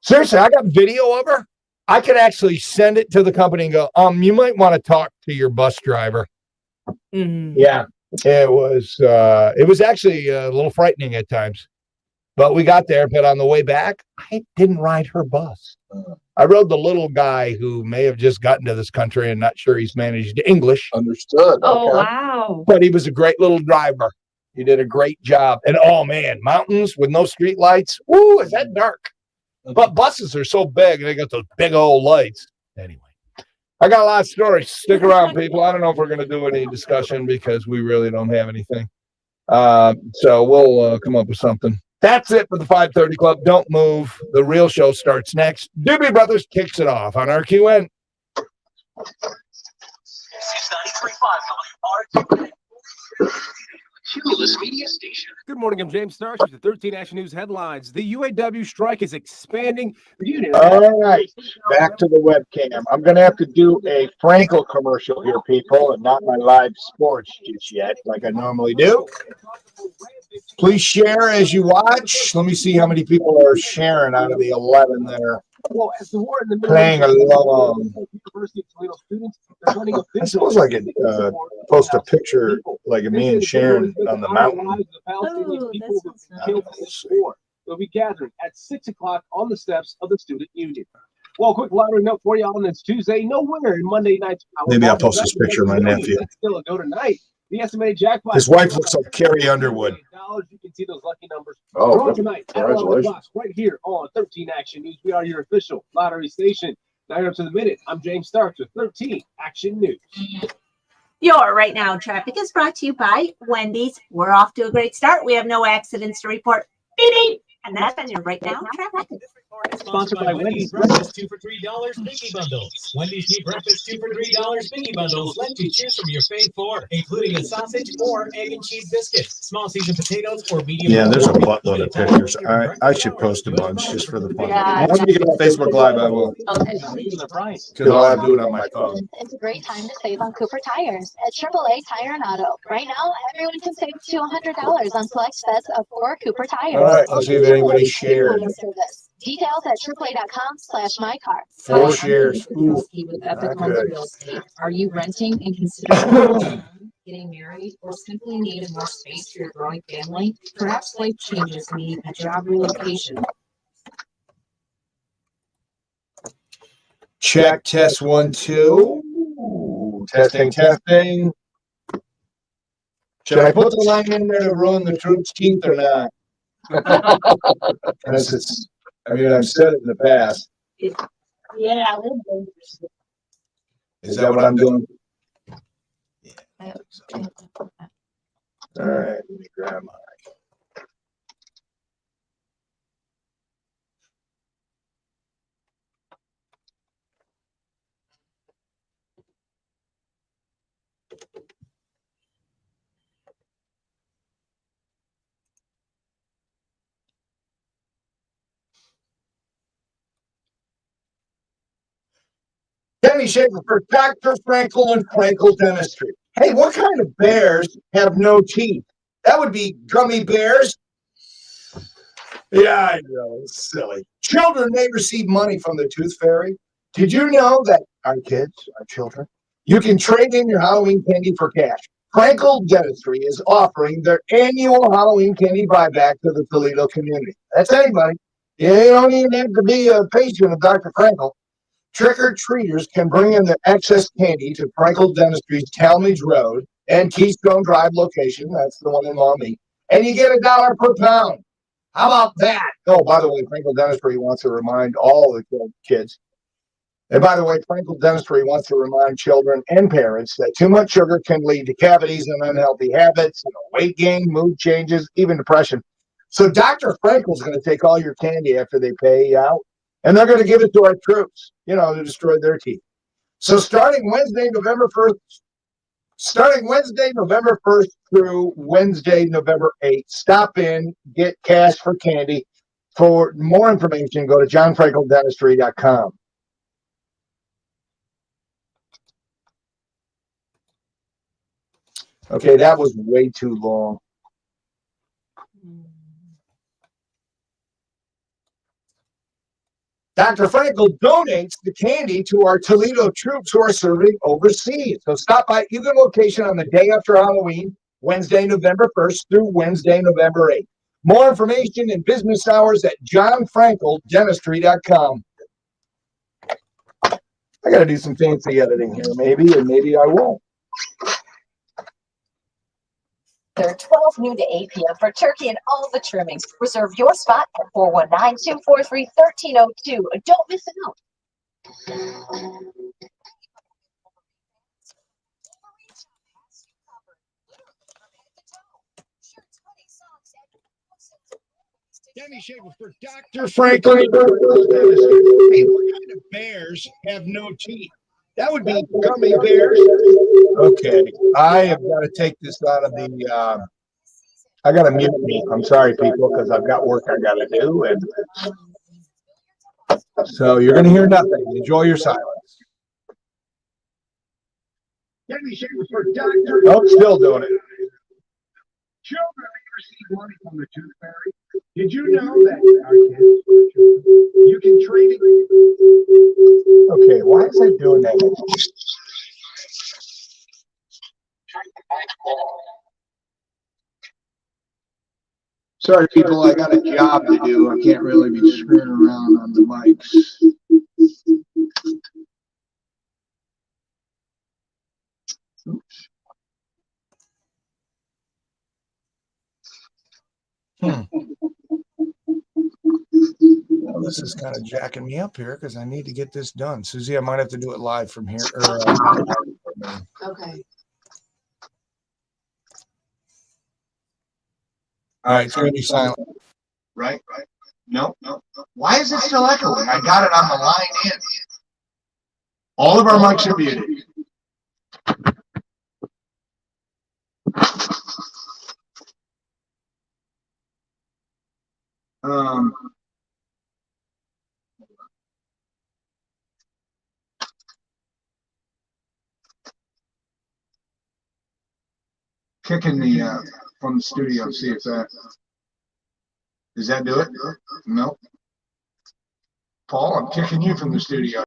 Seriously, I got video of her. I could actually send it to the company and go, you might want to talk to your bus driver. Mm-hmm. Yeah, it was actually a little frightening at times, but we got there. But on the way back, I didn't ride her bus. I rode the little guy who may have just gotten to this country and not sure he's managed English. Understood. Oh, Okay. wow. But he was a great little driver. He did a great job. And oh man, mountains with no street lights. Woo, is that dark? But buses are so big, and they got those big old lights. Anyway, I got a lot of stories. Stick around, people. I don't know if we're going to do any discussion because we really don't have anything. So we'll come up with something. That's it for the 5:30 Club. Don't move. The real show starts next. Doobie Brothers kicks it off on RQN. 93.5 Cumulus Media Station. Good morning, I'm James Starch with the 13 Action News headlines. The UAW strike is expanding. All right, back to the webcam. I'm going to have to do a Frankel commercial here, people, and not my live sports just yet, like I normally do. Please share as you watch. Let me see how many people are sharing out of the 11 that are playing along. I suppose I could post a picture like of me and Sharon on the mountain. They'll be gathering at 6 o'clock on the steps of the Student Union. Well, quick lottery note for you on this Tuesday. No winner in Monday night's Powerball. Maybe I'll post this picture of my nephew. Still a go tonight. The estimated jackpot. His wife looks like Carrie Underwood. You can see those lucky numbers. Oh, Draw tonight at 11 congratulations. o'clock right here on 13 Action News. We are your official lottery station. Now you're up to the minute. I'm James Starks with 13 Action News. Your Right Now traffic is brought to you by Wendy's. We're off to a great start. We have no accidents to report. Beep, beep. And that's been your Right Now traffic. Sponsored by Wendy's. Breakfast 2 for $3 Biggie Bundles. Wendy's new breakfast 2 for $3 Biggie Bundles let you choose from your fave 4, including a sausage or egg and cheese biscuit, small seasoned potatoes, or medium. Yeah, there's a buttload of pictures. I should post a bunch just for the fun. Once we get on Facebook Live, I will. Because I'll have to do it on my phone. It's a great time to save on Cooper tires at AAA Tire and Auto. Right now, everyone can save up to $100 on select sets of 4 Cooper tires. All right, let's see if anybody shared. Details at AAA.com/mycar. 4 shares. Ooh, With Epic not Homes good. Real Estate. Are you renting and considering getting married, or simply need more space for your growing family? Perhaps life changes need a job relocation. Check, test 1, 2. Ooh, testing. Should I put the line in there to ruin the troops' teeth or not? Because it's, I've said it in the past. Yeah. Is that what I'm doing? Yeah. All right, let me grab mine. Kenny Schaefer for Dr. Frankel and Frankel Dentistry. Hey, what kind of bears have no teeth? That would be gummy bears. Yeah, I know. It's silly. Children may receive money from the Tooth Fairy. Did you know that our kids, our children, you can trade in your Halloween candy for cash? Frankel Dentistry is offering their annual Halloween candy buyback to the Toledo community. That's anybody. You don't even have to be a patient of Dr. Frankel. Trick-or-treaters can bring in their excess candy to Frankel Dentistry's Talmadge Road and Keystone Drive location. That's the one in Maumee. And you get $1 per pound. How about that? Oh, by the way, Frankel Dentistry wants to remind all the kids And by the way, Frankel Dentistry wants to remind children and parents that too much sugar can lead to cavities and unhealthy habits, weight gain, mood changes, even depression. So Dr. Frankel's going to take all your candy after they pay you out, and they're going to give it to our troops, to destroy their teeth. So starting Wednesday, November 1st through Wednesday, November 8th, stop in, get cash for candy. For more information, go to johnfrankeldentistry.com. Okay, that was way too long. Dr. Frankel donates the candy to our Toledo troops who are serving overseas. So stop by either location on the day after Halloween, Wednesday, November 1st through Wednesday, November 8th. More information and business hours at johnfrankeldentistry.com. I got to do some fancy editing here, maybe, and maybe I won't. There are 12 noon to 8 p.m. for turkey and all the trimmings. Reserve your spot at 419-243-1302. Don't miss it out. Danny Shaver for Dr. Franklin. Hey, what kind of bears have no teeth? That would be gummy bears. Okay, I have got to take this out of the. I got to mute me. I'm sorry, people, because I've got work I got to do, and so you're going to hear nothing. Enjoy your silence. Danny Shaver for Dr. Oh, still doing it. Children receive money from the Tooth Fairy. Did you know that our kids, you can trade it? Okay, why is it doing that? Sorry, people, I got a job to do. I can't really be screwing around on the mics. Oops. Well, this is kind of jacking me up here because I need to get this done. Susie, I might have to do it live from here. Okay. All right, it's going to be silent. Right? No. Why is it still echoing? I got it on the line in. All of our mics are muted. Kicking the from the studio, see if that does that do it? No. Paul, I'm kicking you from the studio.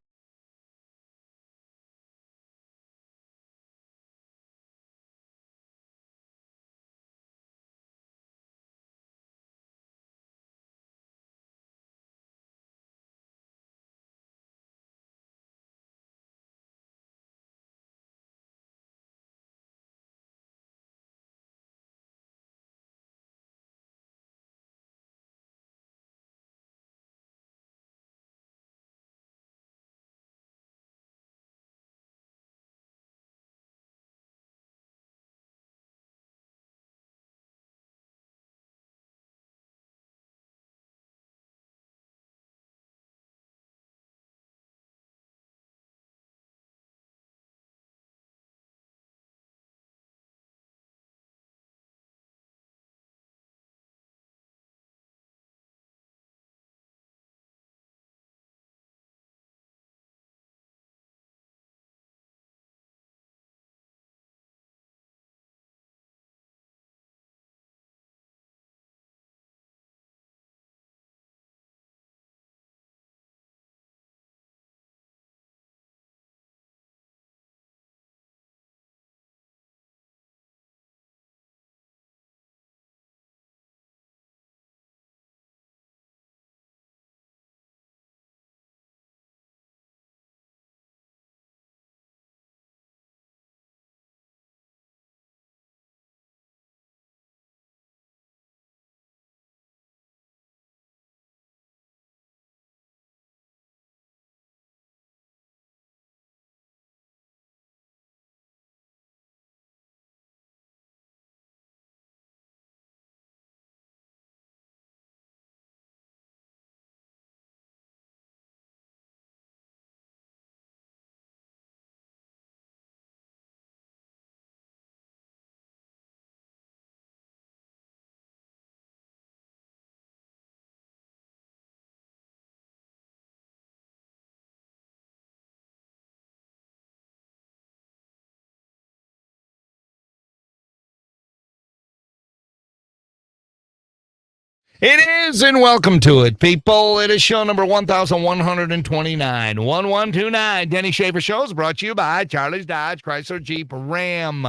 It is, and welcome to it, people. It is show number 1129, 1129. Denny Schaefer Show is brought to you by Charlie's Dodge, Chrysler, Jeep, Ram.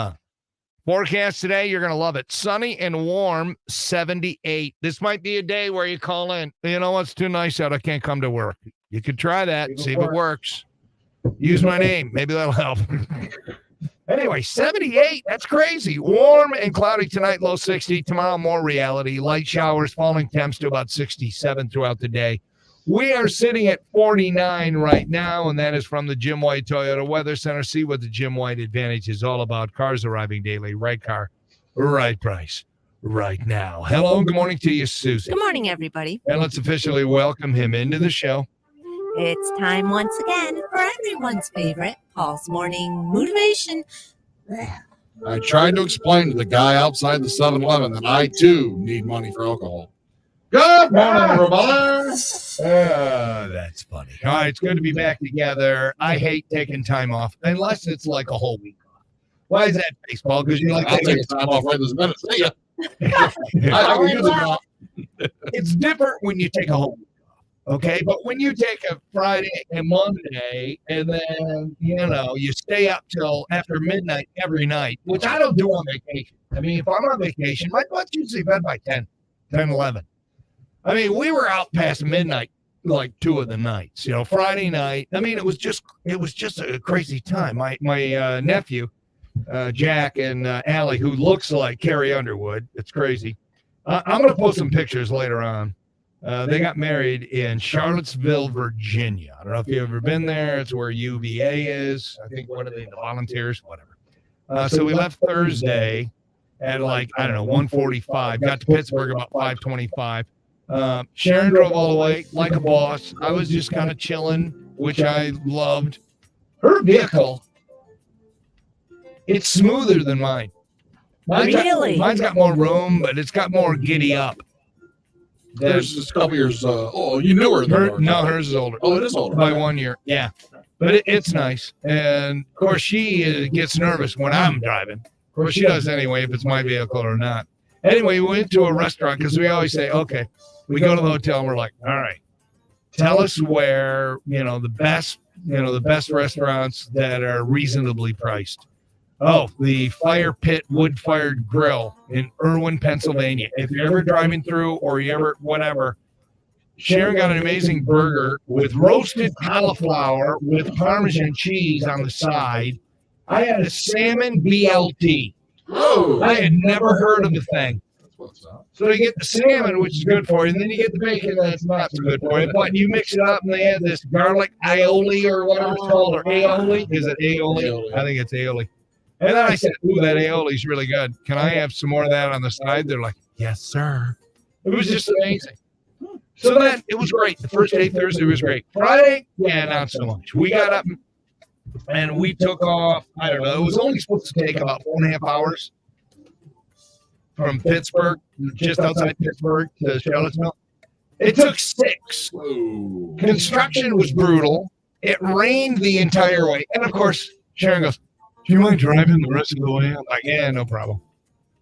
Forecast today, you're going to love it. Sunny and warm, 78. This might be a day where you call in. You know what's too nice out? I can't come to work. You could try that, see if it works. Use my name. Maybe that'll help. Anyway, 78. That's crazy. Warm and cloudy tonight, low 60. Tomorrow, more reality. Light showers, falling temps to about 67 throughout the day. We are sitting at 49 right now, and that is from the Jim White Toyota Weather Center. See what the Jim White Advantage is all about. Cars arriving daily. Right car, right price, right now. Hello, good morning to you, Susan. Good morning, everybody. And let's officially welcome him into the show. It's time once again for everyone's favorite Paul's Morning Motivation. I tried to explain to the guy outside the 7-Eleven that I, too, need money for alcohol. Good morning, everybody. That's funny. All right, it's good to be back together. I hate taking time off, unless it's like a whole week off. Why is that, baseball? Because you like I'll taking take time off right this minute. See ya. I can use it now. It's different when you take a whole week off, okay? But when you take a Friday and Monday, and then, you stay up till after midnight every night, which I don't do on vacation. I mean, if I'm on vacation, my butt's usually bed by 10, 11. I mean, we were out past midnight, like 2 of the nights, Friday night. I mean, it was just a crazy time. My nephew, Jack and Allie, who looks like Carrie Underwood. It's crazy. I'm going to post some pictures later on. They got married in Charlottesville, Virginia. I don't know if you've ever been there. It's where UVA is. I think one of the Volunteers, whatever. So we left Thursday at 1:45. Got to Pittsburgh about 5:25. Sharon drove all the way like a boss. I was just kind of chilling, which I loved. Her vehicle, it's smoother than mine. Mine's got more room, but it's got more giddy up. Hers is a couple years. You knew her. No, hers is older. Oh, it is older. By 1 year. Yeah. But it's nice. And of course, she gets nervous when I'm driving. Of course, she does anyway, if it's my vehicle or not. Anyway, we went to a restaurant because we always say, okay, we go to the hotel and we're like, all right, tell us where, the best restaurants that are reasonably priced. Oh, the Fire Pit Wood-Fired Grill in Irwin, Pennsylvania. If you're ever driving through or you ever, whatever, Sharon got an amazing burger with roasted cauliflower with Parmesan cheese on the side. I had a salmon BLT. Whoa. I had never heard of the thing. So you get the salmon, which is good for you, and then you get the bacon that's not so good for you. But you mix it up, and they have this garlic aioli or whatever it's called, or aioli. Is it aioli? I think it's aioli. And then I said, ooh, that aioli is really good. Can I have some more of that on the side? They're like, yes, sir. It was just amazing. So then it was great. The first day, Thursday, was great. Friday, yeah, not so much. We got up and we took off. I don't know. It was only supposed to take about 4.5 hours from Pittsburgh, just outside Pittsburgh, to Charlottesville. It took 6. Whoa. Construction was brutal. It rained the entire way. And of course, Sharon goes, do you mind driving the rest of the way? I'm like, yeah, no problem.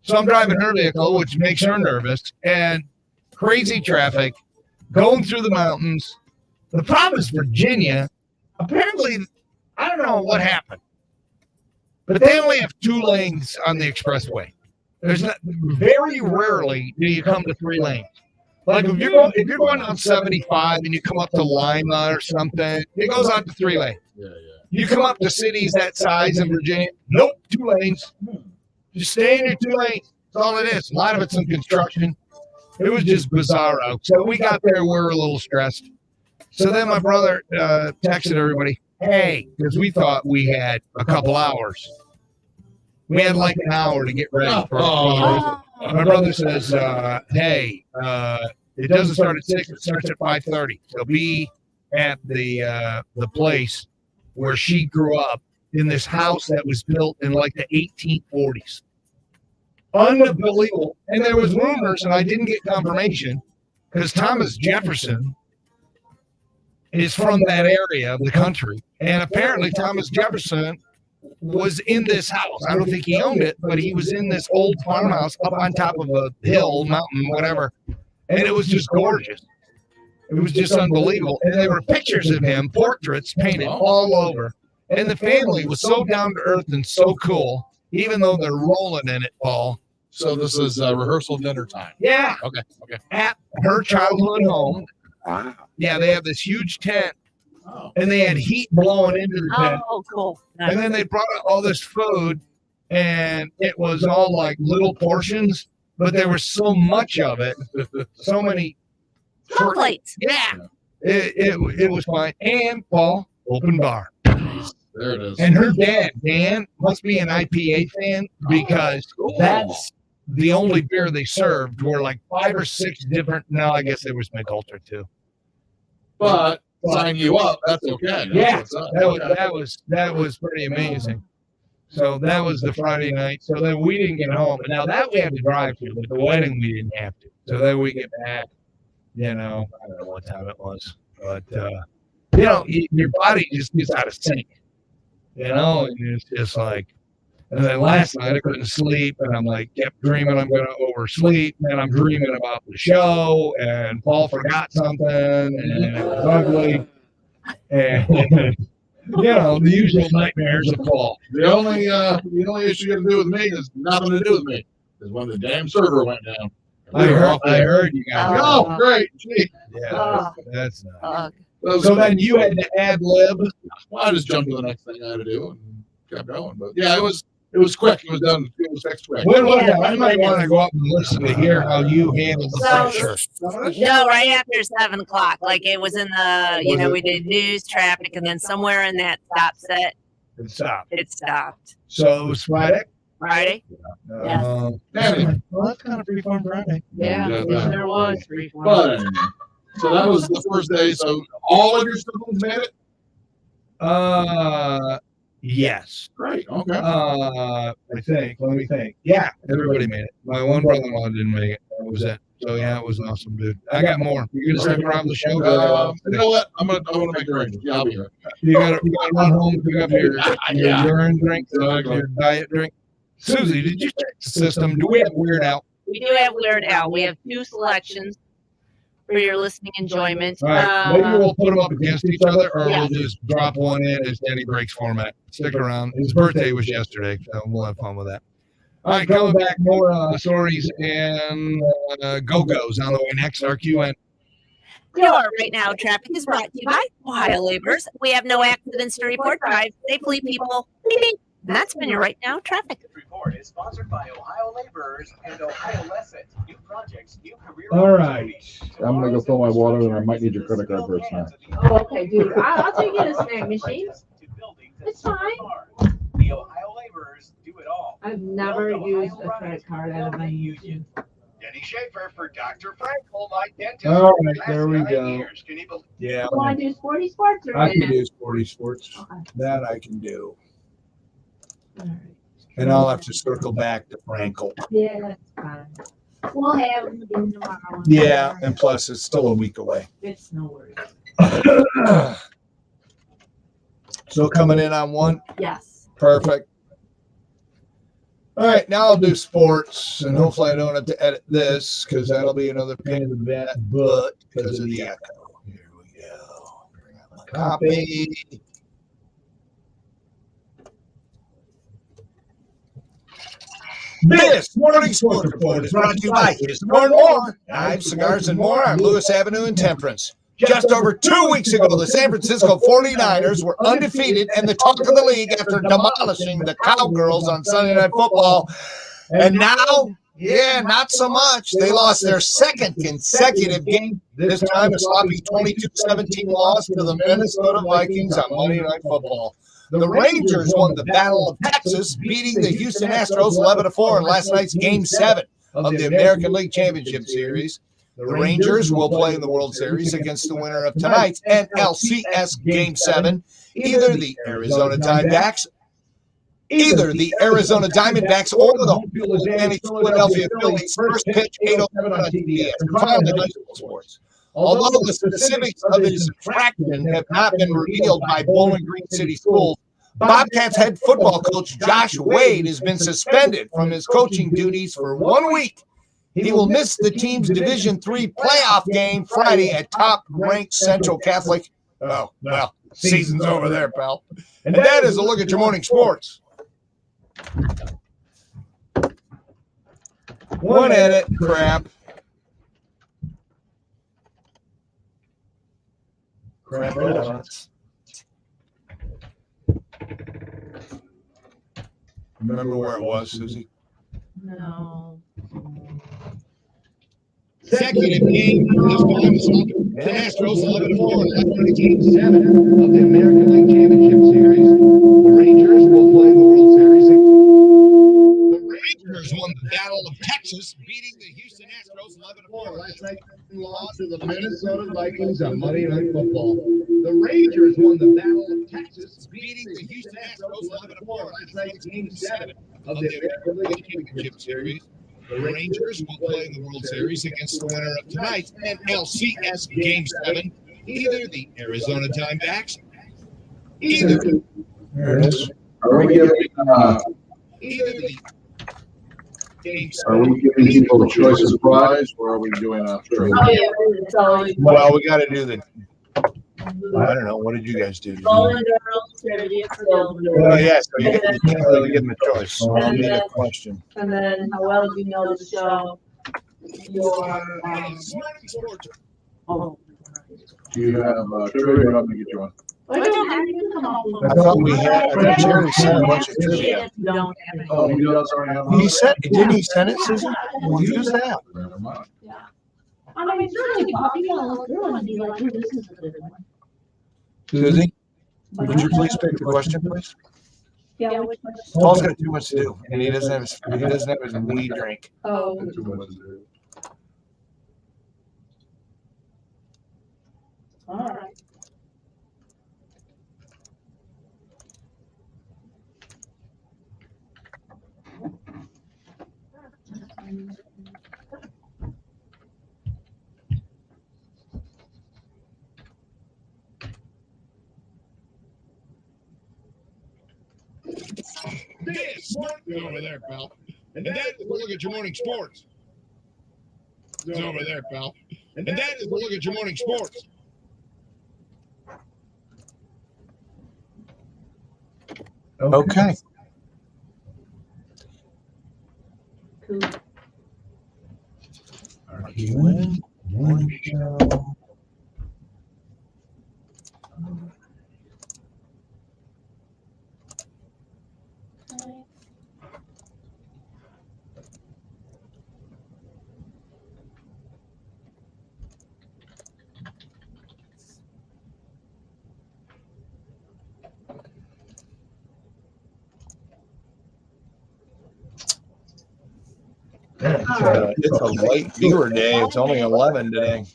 So I'm driving her vehicle, which makes her nervous, and crazy traffic, going through the mountains. The problem is Virginia, apparently, I don't know what happened, but they only have 2 lanes on the expressway. Very rarely do you come to 3 lanes. Like if you're going on 75 and you come up to Lima or something, it goes on to 3 lanes. Yeah. You come up to cities that size in Virginia, nope, 2 lanes. Just stay in your 2 lanes. That's all it is. A lot of it's in construction. It was just bizarro. So we got there, we were a little stressed. So then my brother texted everybody, hey, because we thought we had a couple hours. We had like an hour to get ready for my brother says, hey, it doesn't start at 6, it starts at 5:30. So be at the place where she grew up in this house that was built in like the 1840s. Unbelievable. And there was rumors, and I didn't get confirmation, because Thomas Jefferson is from that area of the country. And apparently Thomas Jefferson was in this house. I don't think he owned it, but he was in this old farmhouse up on top of a hill, mountain, whatever. and it was just gorgeous. It was just unbelievable. And there were pictures of him, portraits painted all over. And the family was so down to earth and so cool, even though they're rolling in it, Paul. So this is rehearsal dinner time. Yeah. Okay. At her childhood home. Wow. Yeah, they have this huge tent. And they had heat blowing into the tent. Oh, cool. And then they brought out all this food, and it was all like little portions, but there was so much of it. So many Small plates. Yeah. It was fine. And Paul, open bar. There it is. And her dad, Dan, must be an IPA fan because that's the only beer they served were like 5 or 6 different. No, I guess there was Mick Ultra too. But sign you up, that's okay. Yeah, That's what's up. that was pretty amazing. So that was the Friday night. So then we didn't get home. But now that we had to drive to, but the wedding we didn't have to. So then we get back. I don't know what time it was, but your body just gets out of sync. And it's just like, and then last night I couldn't sleep, and I'm like, kept dreaming I'm going to oversleep, and I'm dreaming about the show, and Paul forgot something, and it was ugly, and the usual nightmares of Paul. The only issue you have to do with me is nothing to do with me. Is when the damn server went down. I heard you guys. Oh, great. Gee. Yeah, that's not. So then you had to ad lib. Well, I just jumped to the next thing I had to do and kept going. But yeah, it was quick. It was done. It was fixed quick. When was that? I might want to go up and listen to hear how you handled the pressure. No, right after 7 o'clock. Like it was in the, we did news, traffic, and then somewhere in that stop set, It stopped. it stopped. So it was Friday? Friday? Well, that's kind of Freeform Friday. Yeah, Yeah, there was free form. But so that was the first day. So all of your siblings made it? Yes. Great. Okay. I think. Let me think. Yeah, everybody made it. My one brother-in-law didn't make it. That was it. So yeah, it was awesome, dude. I got more. You gonna stick around the show? You know what? I want to make arrangements. Yeah, I'll be here. You gotta run home and pick up your urine drink, your diet drink. Susie, did you check the system? Do we have Weird Al? We do have Weird Al. We have 2 selections for your listening enjoyment. All right. Maybe we'll put them up against each other, or Yeah. we'll just drop one in as Danny Breaks format. Stick around. His birthday was yesterday, so we'll have fun with that. All right, coming back, more stories and Go-Go's on the way next. RQN. Your right now traffic is brought to you by Ohio Laborers. We have no accidents to report. Drive safely, people. Beep, beep. And that's been your right now traffic. This report is sponsored by Ohio Laborers and Ohio Lesson. New projects, new career. All right. I'm gonna go fill my water, and I might need your credit card for a snack. Oh, okay, dude. I'll take you to a snack machine. It's fine. The Ohio Laborers do it all. I've never used a credit card out of my using. Denny Schaefer for Dr. Frankel, my dentist. All right, there we go. Can you believe? Yeah, You want to do sporty sports or I can do sporty sports. That I can do. And I'll have to circle back to Frankel. Yeah, that's fine. We'll have them again tomorrow. Yeah, and plus it's still a week away. It's no worries. So coming in on 1? Yes. Perfect. All right, now I'll do sports, and hopefully I don't have to edit this because that'll be another pain in the butt because of the echo. Here we go. Bring out my copy. This morning sports report is brought to you by His More and More. Knives, cigars, and more on Lewis Avenue in Temperance. Just over 2 weeks ago, the San Francisco 49ers were undefeated and the talk of the league after demolishing the Cowgirls on Sunday Night Football. And now, not so much. They lost their second consecutive game, this time a sloppy 22-17 loss to the Minnesota Vikings on Monday Night Football. The Rangers won the Battle of Texas, beating the Houston Astros 11-4 in last night's Game 7 of the American League Championship Series. The Rangers will play in the World Series against the winner of tonight's NLCS Game 7, either the Arizona Diamondbacks or the home field advantage Philadelphia Phillies. First pitch, 8:07 on TBS. And finally, high school sports. Although the specifics of its subtraction have not been revealed by Bowling Green City Schools, Bobcats head football coach Josh Wade has been suspended from his coaching duties for 1 week He will miss the team's Division III playoff game Friday at top-ranked Central Catholic. Oh, well, season's over there, pal. And that is a look at your morning sports. One edit, crap. Crap edits. Remember where it was, Susie? No. Consecutive game this time is the Astros 11-4 Game 7 of the American League Championship Series. The Rangers will play the World Series. The Rangers won the Battle of Texas, beating the Houston Astros 11-4. Last night, lost to the Minnesota Vikings on Monday Night Football. The Rangers won the Battle of Texas, beating the Houston Astros 11-4. Last night, Game 7 of the American League Championship Series. The Rangers will play in the World Series against the winner of tonight's NLCS Game 7, either the Arizona Diamondbacks, either There it is. Are we giving the Game are we giving people the choice of prize, or are we doing a trade? Oh, yeah, it's always. Well, we got to do the. I don't know. What did you guys do? Golden Girls, Trinity, Oh, yeah. So you can't really give them a choice. So I'll need a question. and then how well do you know the show? Your oh. Do you have trivia? Let me get you one. I don't have you come up with. I thought we had. I thought Jerry sent a bunch of trivia. You don't have it. Oh, he does already have one. He sent. Didn't he send it, Susan? We'll use that. Never mind. Yeah. I mean, certainly, Bob, you gotta look through it and be like, "Ooh, this is a good one." Susie, would you please pick the question, please? Yeah, which one? Paul's got too much to do, and he doesn't have his weed drink. Oh. All right. This over there, pal. And that is a look at your morning sports. It's over there, pal. And that is a look at your morning sports. Okay. Cool. Morning show. It's a late viewer day. It's only 11 today.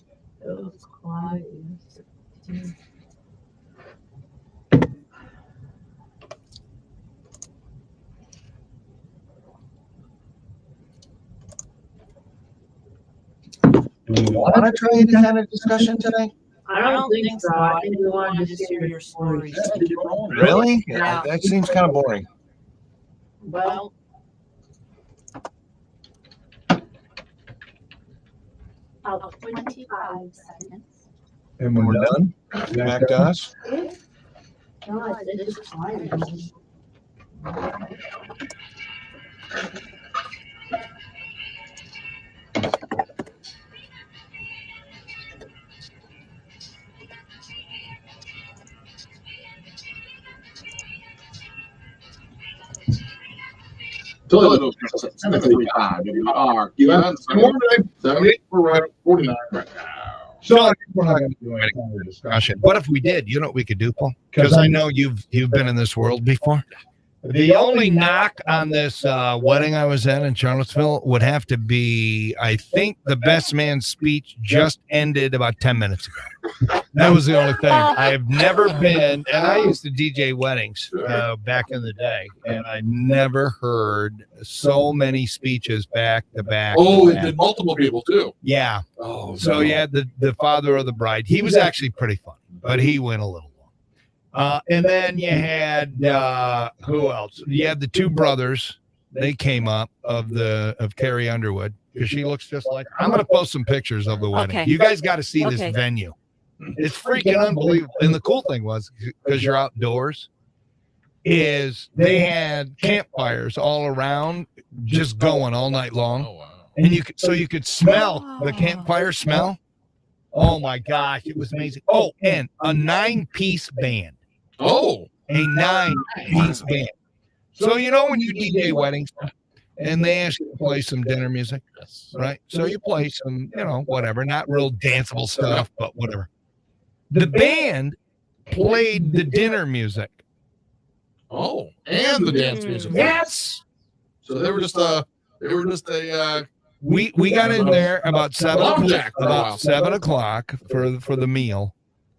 It was quiet. Do you want to try any kind of discussion today? I don't think so. I think we want to just hear your stories. Really? Yeah. That seems kind of boring. Well. About 25 seconds. And when we're done, back to us. No, it's just quiet. Toilet 735. We are given 70. We're right at 49 right now. So we're not going to do any kind of discussion. What if we did? You know what we could do, Paul? Because I know you've been in this world before. The only knock on this wedding I was at in Charlottesville would have to be, I think the best man's speech just ended about 10 minutes ago. That was the only thing. I've never been, and I used to DJ weddings back in the day, and I never heard so many speeches back to back. Oh, it did multiple people too. Yeah. Oh, So no. you had the father of the bride. He was actually pretty funny, but he went a little long. And then you had who else? You had the two brothers. They came up of Carrie Underwood. because she looks just like her. I'm going to post some pictures of the wedding. Okay. You guys got to see Okay. this venue. It's freaking unbelievable. And the cool thing was, because you're outdoors, is they had campfires all around, just going all night long. Oh, wow. And you could smell the campfire smell. Oh my gosh, it was amazing. Oh, and a 9-piece band. Oh, A 9-piece band. So you know when you DJ weddings and they ask you to play some dinner music, right? So you play some, whatever, not real danceable stuff, but whatever. The band played the dinner music. oh, and the dance music. Yes. So they were just a We got in there about 7 Lumberjack for a while. about 7 o'clock for the meal,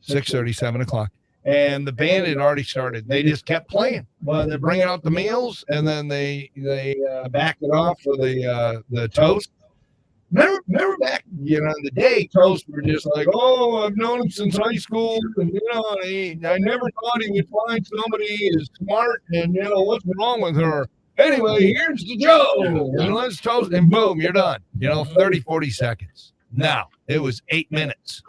6:30, 7 o'clock. And the band had already started. They just kept playing. Well, they're bringing out the meals, and then they backed it off for the toast. Remember back, in the day, toast were just like, oh, I've known him since high school, and I never thought he would find somebody as smart, and what's wrong with her? Anyway, here's the joke, and let's toast, and boom, you're done. 30, 40 seconds. Now it was 8 minutes,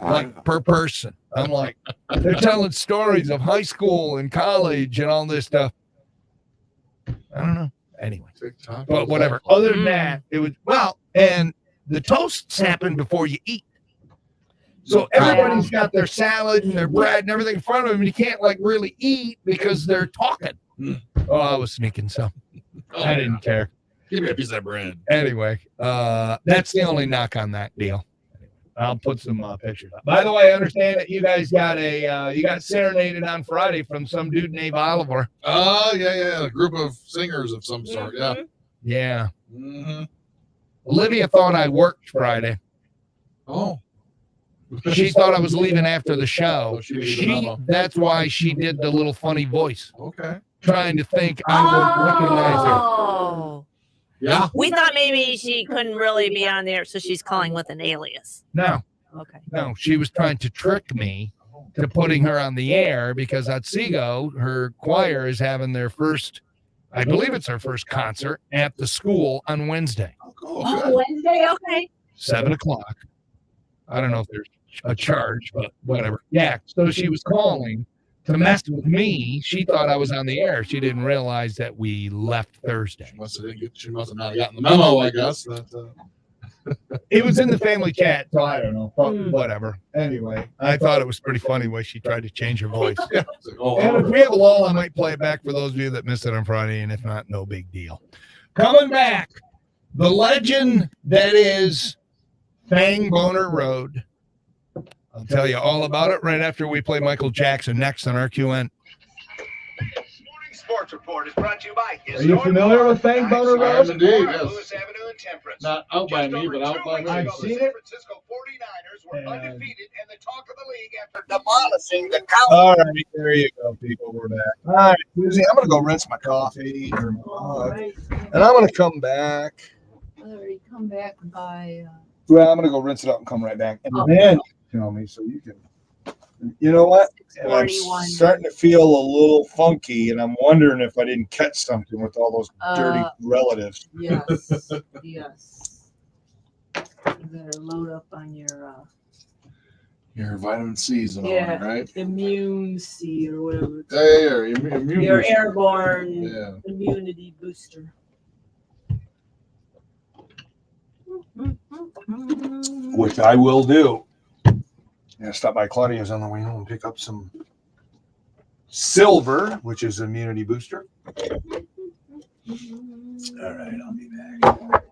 like per person. I'm like, they're telling stories of high school and college and all this stuff. I don't know. Anyway, but whatever. Other than that, it was and the toasts happen before you eat. So everybody's got their salad and their bread and everything in front of them. And you can't really eat because they're talking. Oh, I was sneaking some. I didn't care. Give me a piece of that bread. Anyway, that's the only knock on that deal. I'll put some pictures up. By the way, I understand that you guys got you got serenaded on Friday from some dude named Oliver. Oh, yeah. A group of singers of some sort. Yeah. Yeah. Mm-hmm. Olivia thought I worked Friday. Oh. She thought I was leaving after the show. So she That's why she did the little funny voice, Okay. trying to think I would recognize her. Oh. Yeah. We thought maybe she couldn't really be on there, so she's calling with an alias. No, Okay. no, she was trying to trick me to putting her on the air because Otsego, her choir, is having their first, I believe it's their first concert at the school on Wednesday, Oh, Wednesday. Okay. 7 o'clock. I don't know if there's a charge, but whatever. Yeah. So she was calling to mess with me. She thought I was on the air. She didn't realize that we left Thursday. She must have not gotten the memo, I guess. It was in the family chat, so I don't know. Whatever. Anyway, I thought it was pretty funny the way she tried to change her voice. And if we have a lull, I might play it back for those of you that missed it on Friday, and if not, no big deal. Coming back, the legend that is Fang Boner Road. I'll tell you all about it right after we play Michael Jackson next on RQN. Sports Report is brought to you by Are you familiar with Fang Boner Road? Indeed, yes. Lewis Avenue and Temperance. Not out by me, but out by me. I've seen it. Francisco 49ers were undefeated and the talk of the league after demolishing the All right, there you go, people. We're back. All right, Susie, I'm gonna go rinse my coffee, and I'm gonna come back. Already come back by. Well, I'm gonna go rinse it up and come right back, and then tell me so you can. You know what? And I'm 41. starting to feel a little funky, and I'm wondering if I didn't catch something with all those dirty relatives. Yes. Yes. You better load up on Your vitamin C's and all yeah, that, right? immune C or whatever. Yeah, immune Your booster. airborne immunity booster. Which I will do. Yeah, stop by Claudia's on the way home and pick up some silver, which is immunity booster. All right, I'll be back.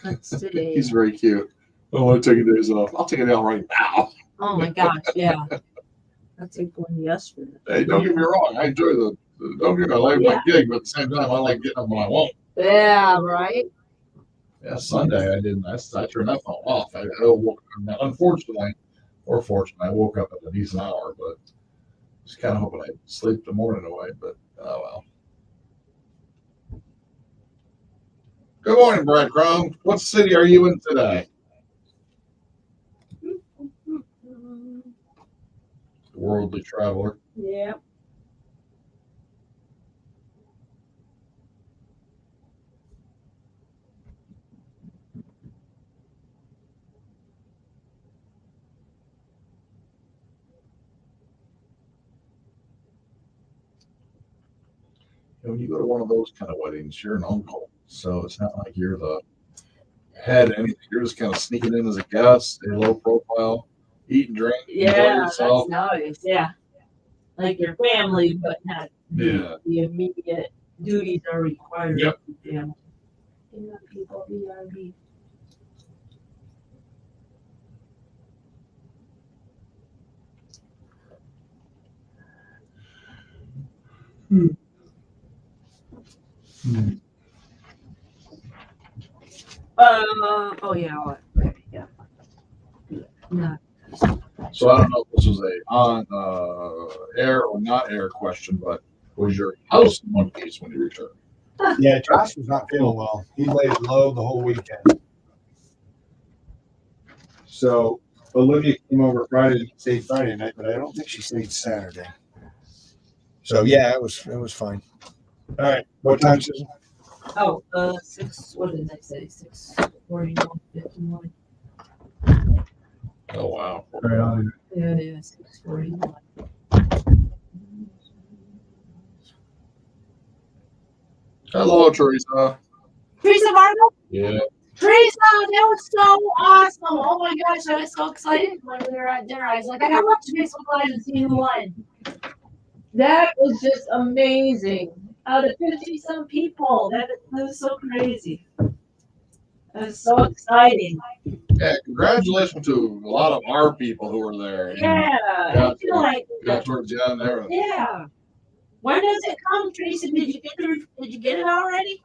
Let's see. He's very cute. I want to take a days off. I'll take a day off right now. Oh my gosh, yeah. I took one yesterday. Hey, don't get me wrong. I enjoy the don't get me wrong, I like my gig, but at the same time, I like getting up when I want. Yeah, right. Yeah, Sunday I didn't. I turned that phone off. I woke, unfortunately, or fortunately, I woke up at a decent hour, but just kind of hoping I'd sleep the morning away. But oh well. Good morning, Breadcrumb. What city are you in today? Worldly traveler. Yeah. When you go to one of those kind of weddings, you're an uncle, so it's not like you're the head. Anything. You're just kind of sneaking in as a guest, stay low profile, eat and drink, enjoy Yeah, yourself. that's nice. Yeah. Like your family, but not Yeah. the immediate duties are required. Yep. Yeah. People BRB. Oh yeah. Okay, yeah. Yeah. So I don't know if this was a on air or not air question, but was your house in one piece when you returned? Yeah, Josh was not feeling well. He laid low the whole weekend. So Olivia came over Friday, stayed Friday night, but I don't think she stayed Saturday. So yeah, it was fine. All right, what time is it? Oh, 6. What did I say? 6:41, 51. Oh wow. Right on. Yeah, it is 6:41. Hello, Teresa. Teresa Marble? Yeah. Teresa, that was so awesome. Oh my gosh, I was so excited when we were at dinner. I was like, I gotta watch Facebook Live and see who won. That was just amazing. Out of 50-some people, that was so crazy. That was so exciting. Yeah, congratulations to a lot of our people who were there. Yeah, I feel like got towards the end there. yeah. When does it come, Teresa? Did you get it already?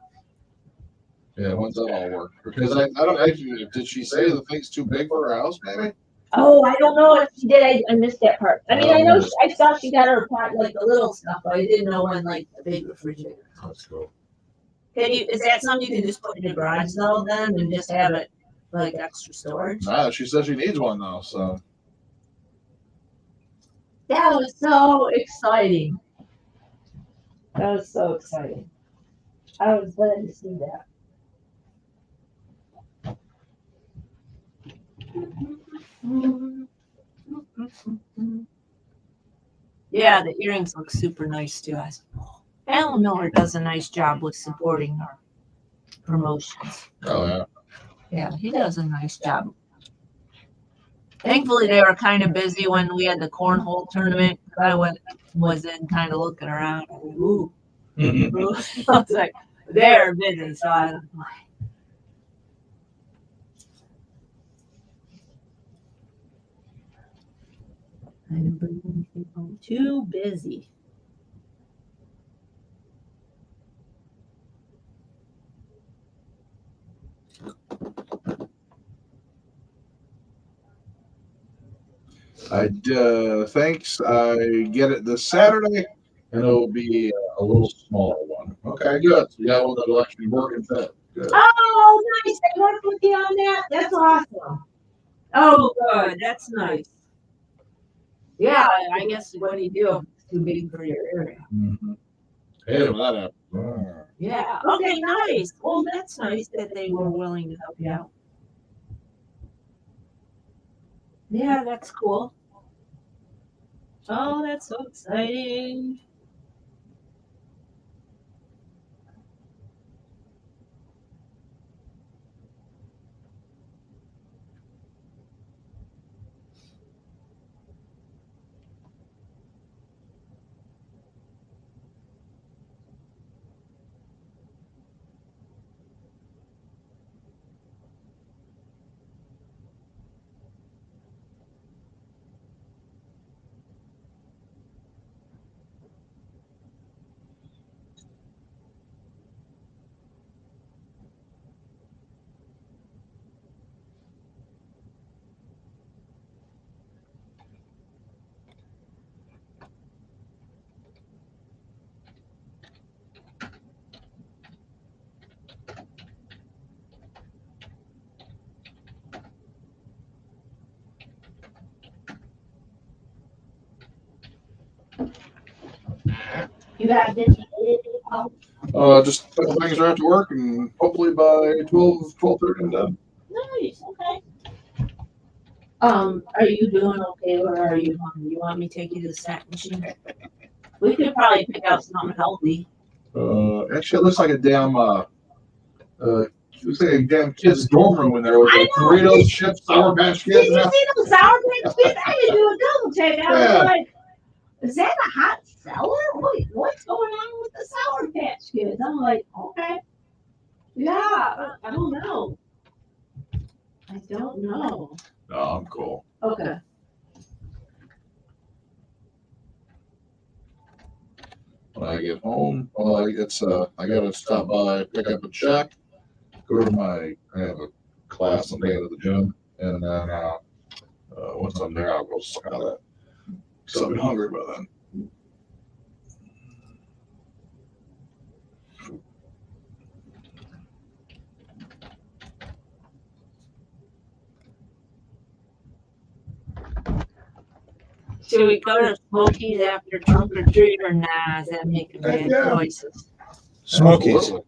Yeah, when's that all work? Because I don't actually, did she say the thing's too big for her house, maybe? Oh, I don't know if she did. I missed that part. I mean, I know I saw she got her pot, like the little stuff, but I didn't know when, like the big refrigerator. That's cool. Is that something you can just put in the garage though, then, and just have it like extra storage? Nah, she said she needs one though, so. That was so exciting. That was so exciting. I was glad to see that. Yeah, the earrings look super nice too. Alan Miller does a nice job with supporting our promotions. Oh yeah. Yeah, he does a nice job. Thankfully, they were kind of busy when we had the cornhole tournament. I was in kind of looking around. Ooh. I was like, they're busy, so I don't know. I didn't bring anything home. Too busy. Thanks. I get it this Saturday, and it'll be a little smaller one. Okay, good. So yeah, well, that'll actually work and fit. Good. Oh, nice. I worked with you on that. That's awesome. Oh, good. That's nice. Yeah, I guess what do you do if it's too big for your area? Mm-hmm. Hey, well, that happened. Yeah. Okay, nice. Well, that's nice that they were willing to help you out. Yeah, that's cool. Oh, that's so exciting. You have this. Just a couple things are after work, and hopefully by 12:30 I'm done. Nice. Okay. Are you doing okay, or are you hungry? You want me to take you to the snack machine? We could probably pick out something healthy. Actually, it looks like a damn looks like a damn kid's dorm room in there with like Doritos, chips, Sour Patch Kids. Did you see those Sour Patch Kids? I didn't do a double check. I was like, is that a hot seller? What's going on with the Sour Patch Kids? I'm like, okay. Yeah, I don't know. I don't know. No, I'm cool. Okay. When I get home, I gotta stop by, pick up a check, go to I have a class I'm taking at the gym, and then once I'm there, I'll go suck out that. So I'll be hungry by then. Should we go to Smokies after trunk or treat or nah? Is that making bad choices? Smokies. They're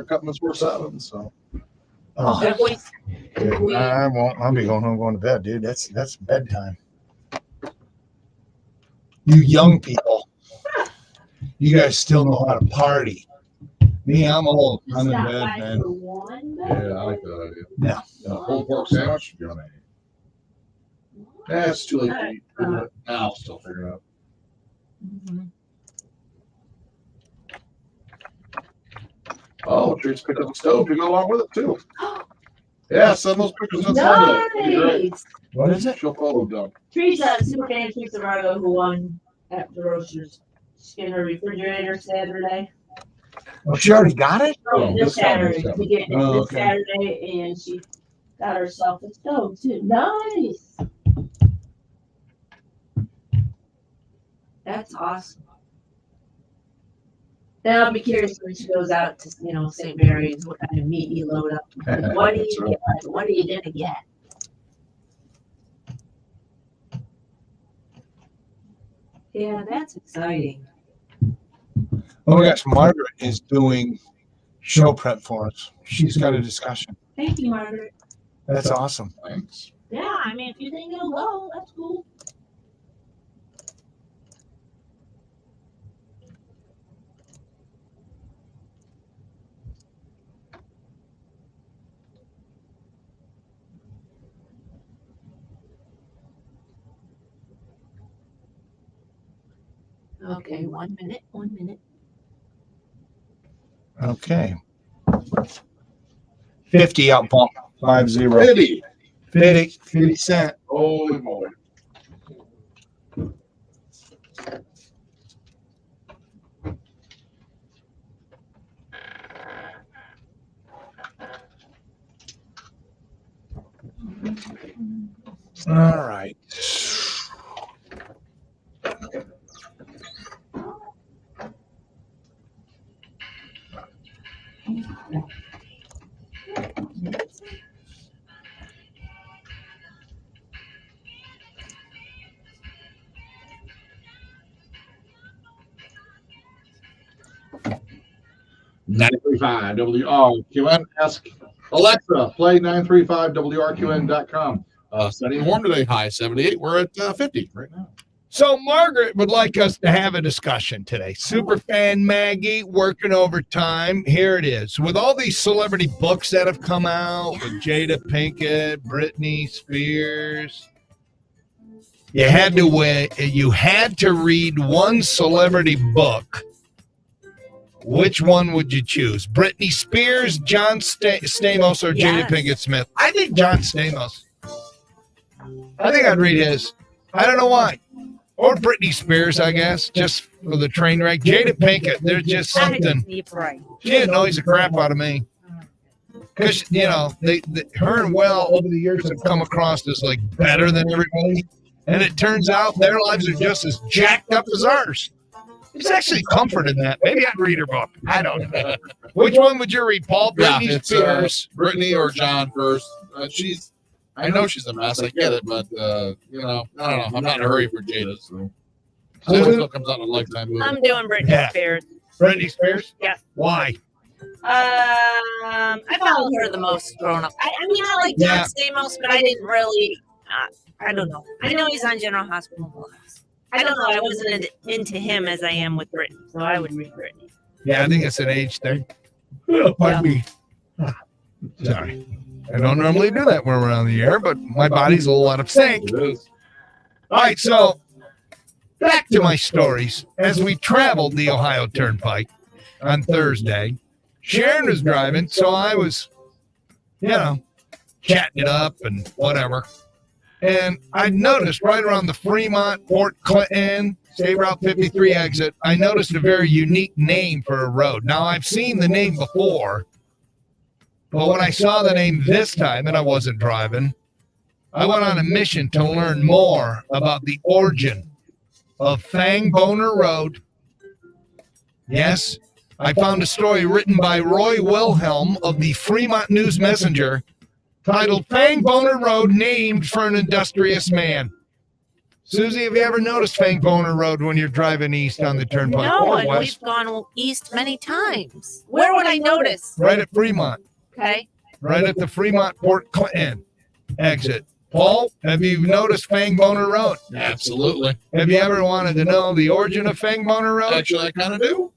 cutting us 4-7, so. I won't. I'll be going home, going to bed, dude. That's bedtime. You young people, you guys still know how to party. Me, I'm old. I'm in bed, man. Yeah, I like that idea. Yeah. Pulled pork sandwich. Yeah, it's too late to eat. Now I'll still figure it out. Oh, Treats picked up a stove to go along with it too. Yeah, send those pictures on Sunday. Nice. What is it? She'll follow them. Teresa, super fan Teresa Margo, who won at the Roasters, in her refrigerator Saturday. Oh, she already got it? Oh, this Saturday. Saturday. We get it Oh, this okay. Saturday, and she got herself a stove too. Nice. That's awesome. Now I'll be curious when she goes out to, St. Mary's, what kind of meat you load up. What do you get? What are you gonna get? Yeah, that's exciting. Oh my gosh, Margaret is doing show prep for us. She's got a discussion. Thank you, Margaret. That's awesome. Thanks. Yeah, I mean, if you think it'll go, that's cool. Okay, 1 minute, 1 minute. Okay. 50 out bump. 50. 50. 50 cent. Holy moly. All right. $935 WRQN. Ask Alexa, play 935WRQN.com. Sunny and warm today, high 78. We're at 50 right now. So Margaret would like us to have a discussion today. Superfan Maggie working overtime. Here it is. With all these celebrity books that have come out with Jada Pinkett, Britney Spears, you had to read one celebrity book. Which one would you choose? Britney Spears, John Stamos, or Jada Pinkett Smith? I think John Stamos. I think I'd read his. I don't know why. Or Britney Spears, I guess, just for the train wreck. Jada Pinkett, there's just something. She annoys the crap out of me. Because, her and Will over the years have come across as like better than everybody. And it turns out their lives are just as jacked up as ours. There's actually comfort in that. Maybe I'd read her book. I don't know. Which one would you read, Paul? Britney Spears. Britney or John first. I know she's a mess. I get it, but you know, I don't know. I'm not in a hurry for Jada. So still comes out in a Lifetime movie. I'm doing Britney Spears. Britney Spears? Yeah. Why? I followed her the most growing up. I mean, I like John Stamos, but I didn't really. I don't know. I know he's on General Hospital. I don't know. I wasn't into him as I am with Britney, so I would read Britney. Yeah, I think it's an age thing. Pardon me. Sorry. I don't normally do that when we're on the air, but my body's a little out of sync. All right, so back to my stories. As we traveled the Ohio Turnpike on Thursday, Sharon was driving, so I was, you know, chatting it up and whatever. And I noticed right around the Fremont, Port Clinton, State Route 53 exit, I noticed a very unique name for a road. Now, I've seen the name before, but when I saw the name this time and I wasn't driving, I went on a mission to learn more about the origin of Fang Boner Road. Yes, I found a story written by Roy Wilhelm of the Fremont News Messenger titled Fang Boner Road, named for an industrious man. Susie, have you ever noticed Fang Boner Road when you're driving east on the turnpike? No, or and west? we've gone east many times. Where would I notice? Right at Fremont. Okay. Right at the Fremont Port Clinton exit. Paul, have you noticed Fang Boner Road? Absolutely. Have you ever wanted to know the origin of Fang Boner Road? Actually, I kind of do.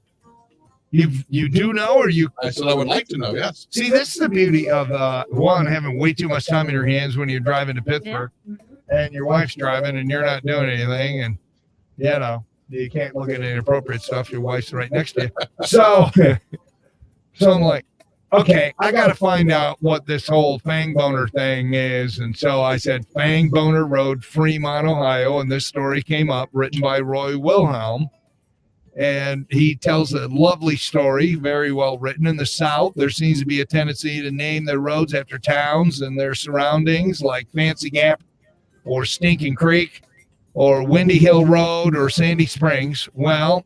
You do know, or you? I said I would like to know. Yes. See, this is the beauty of one, having way too much time in your hands when you're driving to Pittsburgh, and your wife's driving and you're not doing anything, and you know you can't look at inappropriate stuff. Your wife's right next to you. So I'm like, okay, I got to find out what this whole Fang Boner thing is. And so I said, Fang Boner Road, Fremont, Ohio. And this story came up, written by Roy Wilhelm. And he tells a lovely story, very well written. In the South, there seems to be a tendency to name their roads after towns and their surroundings, like Fancy Gap or Stinking Creek or Windy Hill Road or Sandy Springs. Well,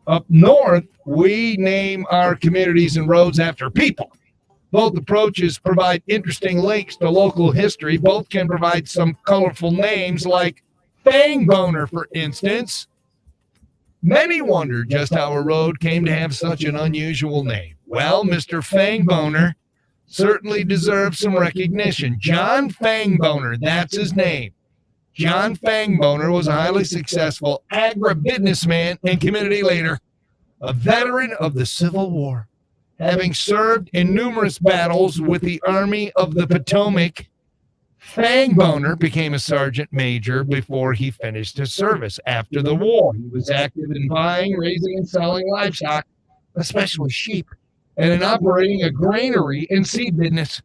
up north, we name our communities and roads after people. Both approaches provide interesting links to local history. Both can provide some colorful names, like Fang Boner, for instance. Many wonder just how a road came to have such an unusual name. Well, Mr. Fang Boner certainly deserves some recognition. John Fang Boner, that's his name. John Fang Boner was a highly successful agribusinessman and community leader, a veteran of the Civil War, having served in numerous battles with the Army of the Potomac. Fang Boner became a sergeant major before he finished his service. After the war, he was active in buying, raising, and selling livestock, especially sheep, and in operating a granary and seed business.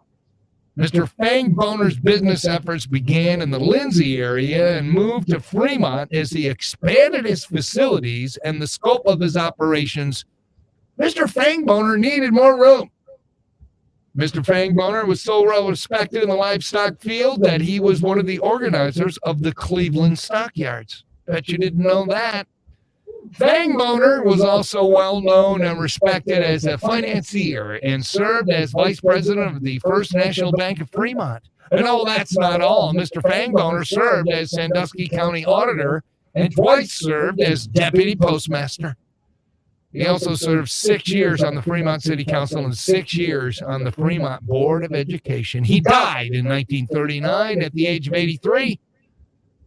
Mr. Fang Boner's business efforts began in the Lindsay area and moved to Fremont as he expanded his facilities and the scope of his operations. Mr. Fang Boner needed more room. Mr. Fang Boner was so well respected in the livestock field that he was one of the organizers of the Cleveland Stockyards. Bet you didn't know that. Fang Boner was also well known and respected as a financier and served as vice president of the First National Bank of Fremont. And oh, that's not all. Mr. Fang Boner served as Sandusky County auditor and twice served as deputy postmaster. He also served 6 years on the Fremont City Council and 6 years on the Fremont Board of Education. He died in 1939 at the age of 83.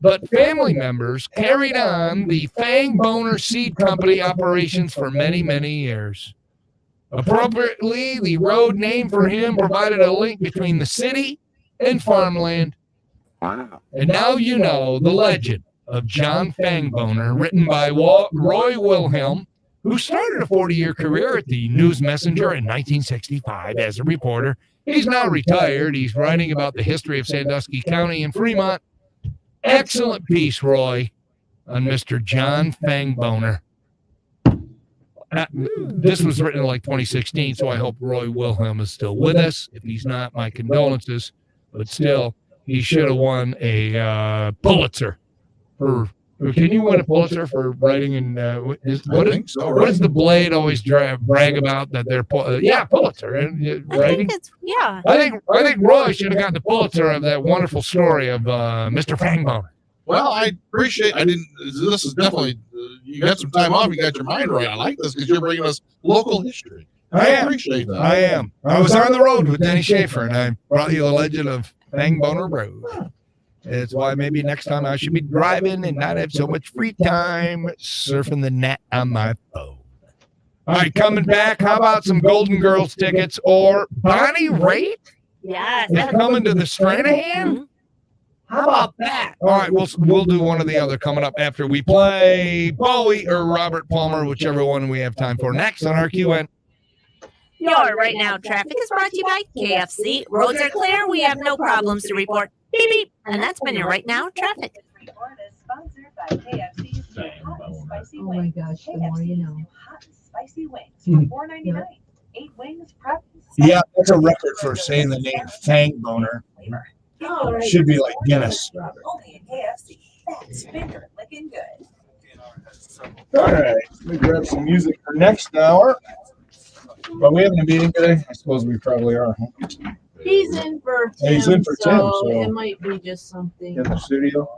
But family members carried on the Fang Boner Seed Company operations for many, many years. Appropriately, the road name for him provided a link between the city and farmland. Wow. And now you know the legend of John Fang Boner, written by Roy Wilhelm, who started a 40-year career at the News Messenger in 1965 as a reporter. He's now retired. He's writing about the history of Sandusky County and Fremont. Excellent piece, Roy, on Mr. John Fang Boner. This was written in like 2016, so I hope Roy Wilhelm is still with us. If he's not, my condolences. But still, he should have won a Pulitzer for Can you win a Pulitzer for writing in? What think so, does the Blade always brag about that they're Pulitzer writing? Yeah. I think Roy should have gotten the Pulitzer of that wonderful story of Mr. Fangboner. Well, I appreciate. This is definitely. You got some time off. You got your mind right. I like this because you're bringing us local history. I appreciate that. I am. I was on the road with Denny Schaefer, and I brought you the legend of Fangboner Road. It's why maybe next time I should be driving and not have so much free time surfing the net on my phone. All right, coming back. How about some Golden Girls tickets or Bonnie Raitt? Yes. Is coming to the Stranahan? How about that? All right, we'll do one or the other coming up after we play Bowie or Robert Palmer, whichever one we have time for next on our QN. Your right now traffic is brought to you by KFC. Roads are clear. We have no problems to report. Beep beep. And that's been your right now traffic. Oh my gosh, the more you know. Spicy wings for $4.99. 8 wings prepped. Yeah, that's a record for saying the name Fangboner. Should be like Guinness. Only at KFC. That's finger licking good. All right, let me grab some music for next hour. Are we having a meeting today? I suppose we probably are. Huh? He's in for Tim, Yeah, he's in for Tim, so it might be just something. in the studio.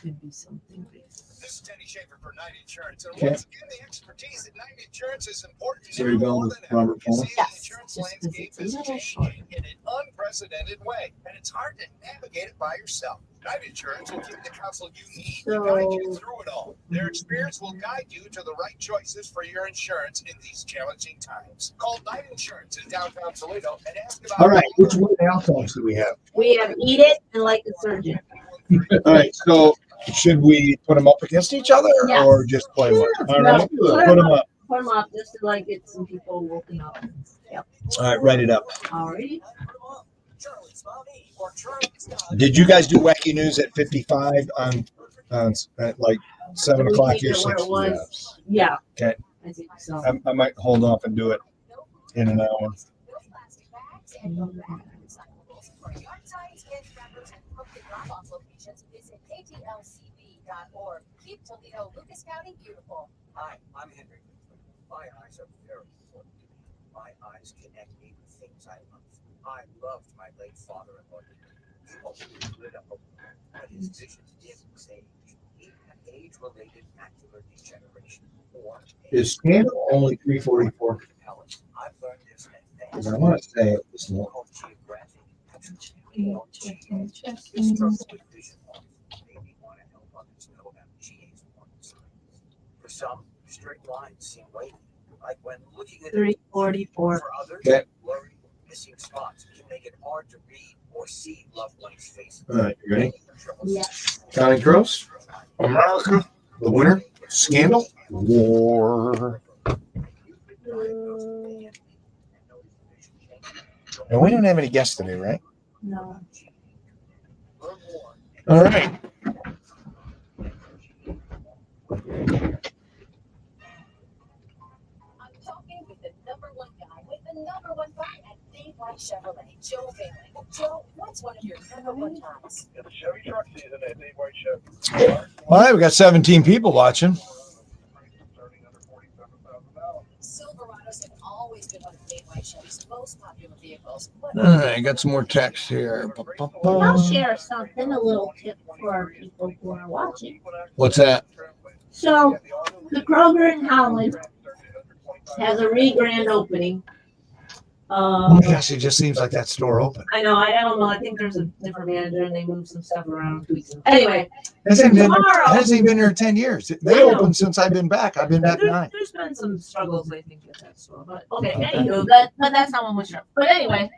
Could be something. This is Denny Schaefer for Knight Insurance. And Okay. once again, the expertise at Knight Insurance is important. So you're going with Robert Palmer? The insurance landscape is changing in an unprecedented way, and it's hard to navigate it by yourself. Knight Insurance will give you the counsel you need to guide you through it all. Their experience will guide you to the right choices for your insurance in these challenging times. Call Knight Insurance in downtown Toledo and ask about. All right, which one outcomes do we have? We have Eat It and Like a Surgeon. All right, so should we put them up against each other Yes. or just play one? All No, right, put them up. Put them up just to like get some people woken up. Yep. All right, write it up. Alrighty. Did you guys do Wacky News at 55 on at like 7 We o'clock keep your it where it 6? was. Yeah. Okay. I think so. I might hold off and do it in an hour. Keep Toledo, Lucas County beautiful. Hi, I'm Henry. My eyes are very important to me. My eyes connect me with things I love. I loved my late father-in-law. He always lit up a room, but his vision didn't age. He had age-related macular degeneration. Or Is Scandal only 344? I've learned this Because I want to say it was long. called geographic. For some, straight lines seem wavy, like when looking at 344. For others, Okay. blurry, missing spots can make it hard to read or see loved ones' faces. All right, you ready? Yes. Counting Crows, America, the winner, Scandal, War. And we didn't have any guests today, right? No. All right. I'm talking with the #1 guy with the #1 buy at Dave White Chevrolet, Joe Bailey. Joe, what's one of your #1 ties? In the Chevy truck season at Dave White Chevy. All right, we got 17 people watching. Silverados have always been one of Dave White Chevy's most popular vehicles. All right, got some more text here. I'll share something, a little tip for our people who are watching. What's that? So, the Kroger in Holland has a re-grand opening. Oh my gosh, it just seems like that store open. I know, I don't know. I think there's a different manager and they moved some stuff around. Anyway, Hasn't been tomorrow, been here 10 years. I They know. opened since I've been back. I've been back 9. there's been some struggles, I think, at that store. But okay, anywho, but that's not one we sure. But anyway,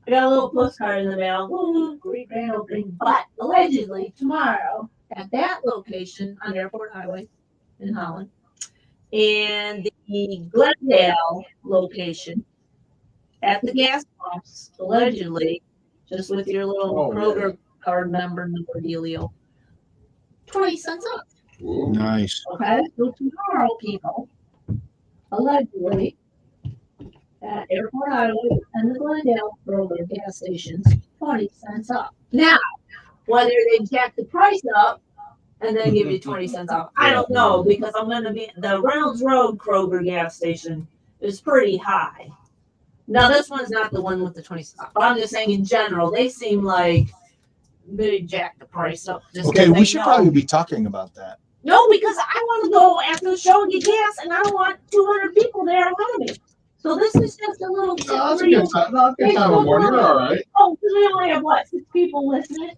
I got a little postcard in the mail. Woo, great grand opening. But allegedly tomorrow at that location on Airport Highway in Holland and the Glendale location at the gas pumps, allegedly, just with your little Kroger card number dealio, 20 cents up. Nice. Okay, so tomorrow, people, allegedly, at Airport Highway and the Glendale Kroger gas stations, 20 cents up. Now, whether they jack the price up and then give you 20 cents off. I don't know because I'm going to be the Reynolds Road Kroger gas station is pretty high. Now this one's not the one with the 20 cents off, but I'm just saying in general they seem like they jack the price up. Just Okay, 'cause we they should know. probably be talking about that. No, because I want to go after the show and get gas, and I don't want 200 people there in front of me. So this is just a little tip Oh, that's for a you good time. about Good time of morning. You're all right. Oh, because we only have what, 6 people listening?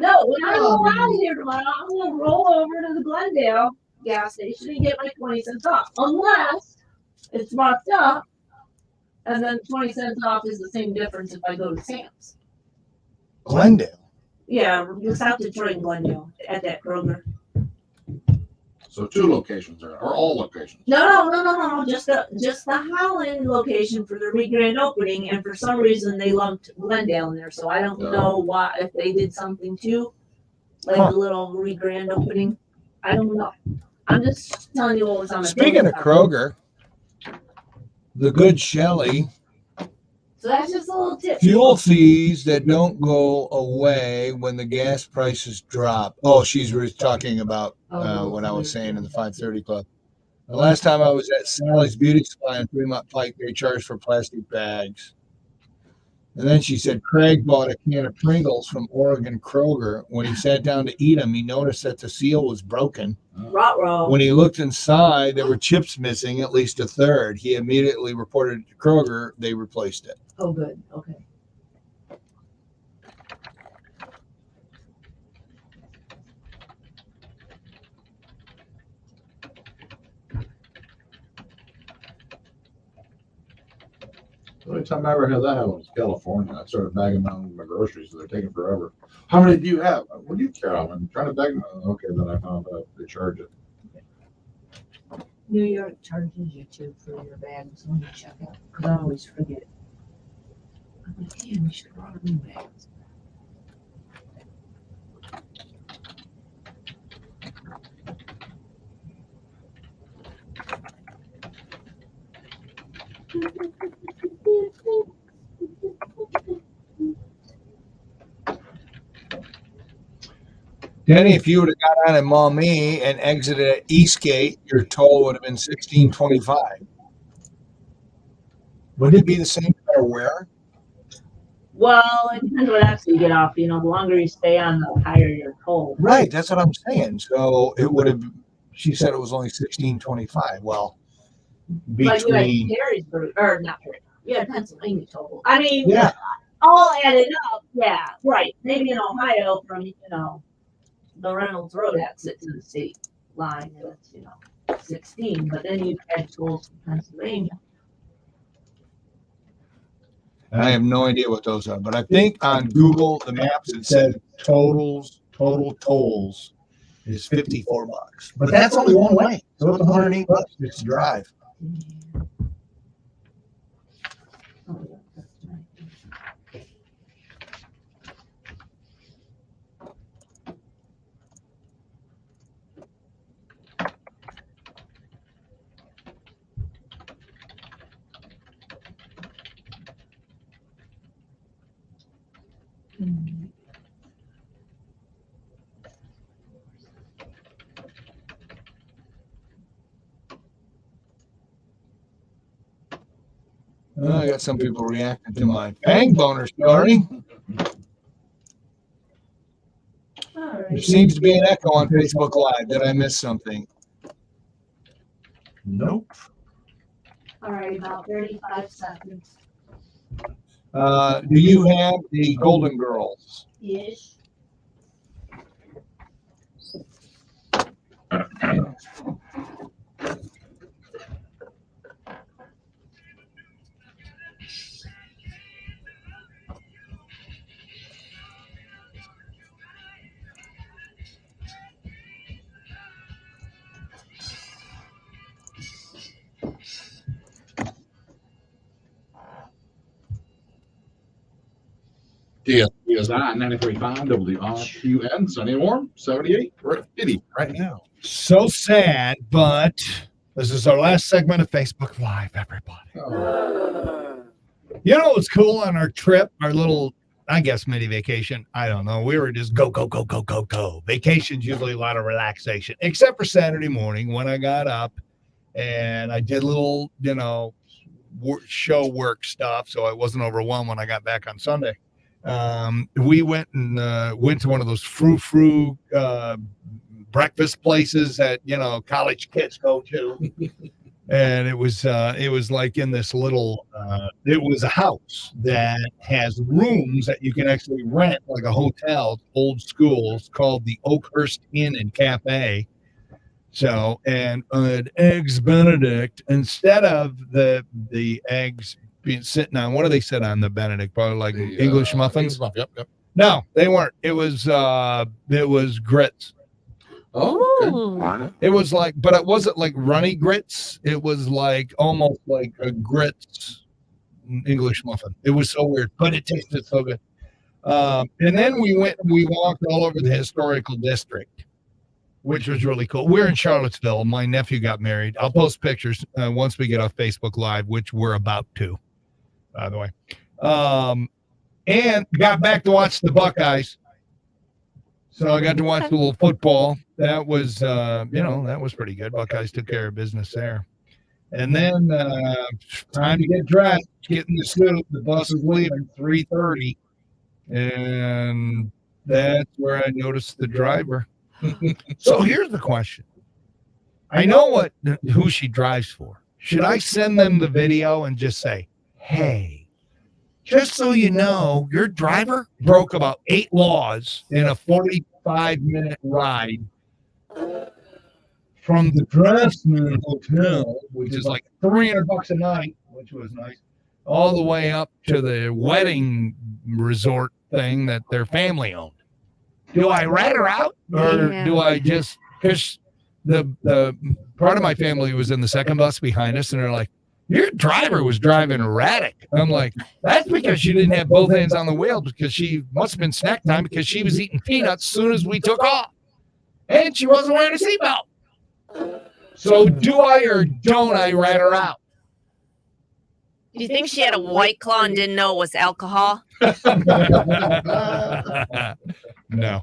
No, when I go out of here tomorrow, I'm gonna roll over to the Glendale gas station and get my 20 cents off, unless it's marked up, and then 20 cents off is the same difference if I go to Sam's. Glendale. Yeah, South Detroit and Glendale at that Kroger. So 2 locations there, or all locations. No. Just the Holland location for the re-grand opening, and for some reason they lumped Glendale in there. So I don't know why, if they did something too, like a little re-grand opening. I don't know. I'm just telling you what was on my. Speaking of Kroger, the good Shelley. So that's just a little tip. Fuel fees that don't go away when the gas prices drop. Oh, she's talking about what I was saying in the 530 Club. The last time I was at Sally's Beauty Supply in Fremont Pike, they charged for plastic bags. And then she said Craig bought a can of Pringles from Oregon Kroger. When he sat down to eat them, he noticed that the seal was broken. Ruh-roh. When he looked inside, there were chips missing, at least a third. He immediately reported it to Kroger. They replaced it. Oh, good. Okay. The only time I ever had that happen was California. I started bagging down my groceries, so they're taking forever. How many do you have? What do you care? I'm trying to bag them. Okay, then I found out they charge it. New York charges you too for your bags. Let me check out, because I always forget. I'm like, damn, we should have brought new bags. Denny, if you would have got on at Maumee and exited at Eastgate, your toll would have been $16.25. Would it be the same no matter where? Well, it depends what exit you get off. You know, the longer you stay on, the higher your toll. Right, that's what I'm saying. So it would have. She said it was only $16.25. Well, Like you had between Perrysburg, or not Perry, you had Pennsylvania toll. I mean, Yeah. all added up, yeah, right. Maybe in Ohio from, the Reynolds Road exit to the state line, it's, 16, but then you had tolls from Pennsylvania. I have no idea what those are, but I think on Google the Maps it said total tolls is $54. But that's only one way, so it's $108 just to drive. I got some people reacting to my bang boner story. There seems to be an echo on Facebook Live. Did I miss something? Nope. All right, about 35 seconds. Do you have the Golden Girls? Yes. DSP is on 93.5 WRQN, sunny and warm, 78. We're at 80 right now. So sad, but this is our last segment of Facebook Live, everybody. You know what's cool on our trip, our little I guess mini vacation. I don't know. We were just go. Vacation's usually a lot of relaxation, except for Saturday morning when I got up and I did a little, show work stuff. So I wasn't overwhelmed when I got back on Sunday. We went to one of those frou breakfast places that, college kids go to. And it was like in this little, it was a house that has rooms that you can actually rent, like a hotel, old school. It's called the Oakhurst Inn and Cafe. So, and an eggs Benedict, instead of the eggs being sitting on, what do they sit on the Benedict? Probably like English muffins. Yep. No, they weren't. It was grits. Oh, it was like, but it wasn't like runny grits. It was like almost like a grits English muffin. It was so weird, but it tasted so good. And then we walked all over the historical district, which was really cool. We're in Charlottesville. My nephew got married. I'll post pictures once we get off Facebook Live, which we're about to, by the way. And got back to watch the Buckeyes. So I got to watch a little football. That was, that was pretty good. Buckeyes took care of business there. And then time to get dressed, get in the suit. The bus is leaving 3:30. And that's where I noticed the driver. So here's the question. I know who she drives for. Should I send them the video and just say, hey, just so you know, your driver broke about 8 laws in a 45-minute ride from the Dressman Hotel, which is like $300 a night, which was nice, all the way up to the wedding resort thing that their family owned. Do I rat her out, or do I just, because the part of my family was in the second bus behind us, and they're like, your driver was driving erratic. I'm like, that's because she didn't have both hands on the wheel, because she must have been snack time, because she was eating peanuts as soon as we took off, and she wasn't wearing a seatbelt. So do I or don't I rat her out? Do you think she had a White Claw and didn't know it was alcohol? No.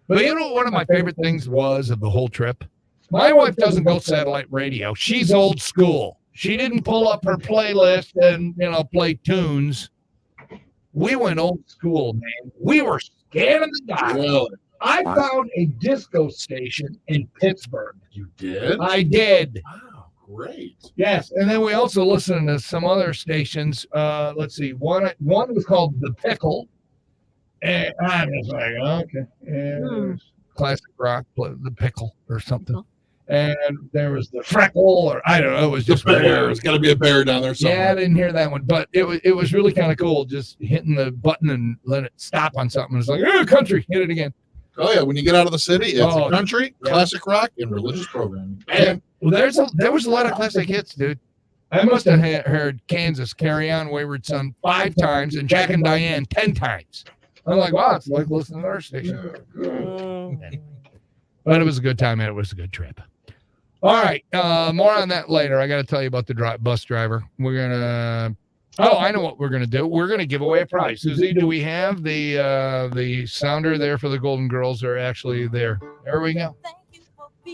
But you know what one of my favorite things was of the whole trip? My wife doesn't go satellite radio. She's old school. She didn't pull up her playlist and, play tunes. We went old school, man. We were scanning the dial. Really? I found a disco station in Pittsburgh. You did? I did. Wow, great. Yes, and then we also listened to some other stations. Let's see. One was called The Pickle. And I was like, okay. And classic rock, The Pickle or something. And there was the Freckle, or I don't know. It was just bear. It's got to be a bear down there somewhere. Yeah, I didn't hear that one, but it was really kind of cool. Just hitting the button and let it stop on something. It's like, country, hit it again. Oh yeah, when you get out of the city, it's country, classic rock, and religious programming. And there was a lot of classic hits, dude. I must have heard Kansas, Carry On, Wayward Son 5 times, and Jack and Diane 10 times. I'm like, wow, it's like listening to our station. But it was a good time, and it was a good trip. All right, more on that later. I got to tell you about the bus driver. We're gonna. Oh, I know what we're gonna do. We're gonna give away a prize. Susie, do we have the sounder there for the Golden Girls? Are actually there? There we go.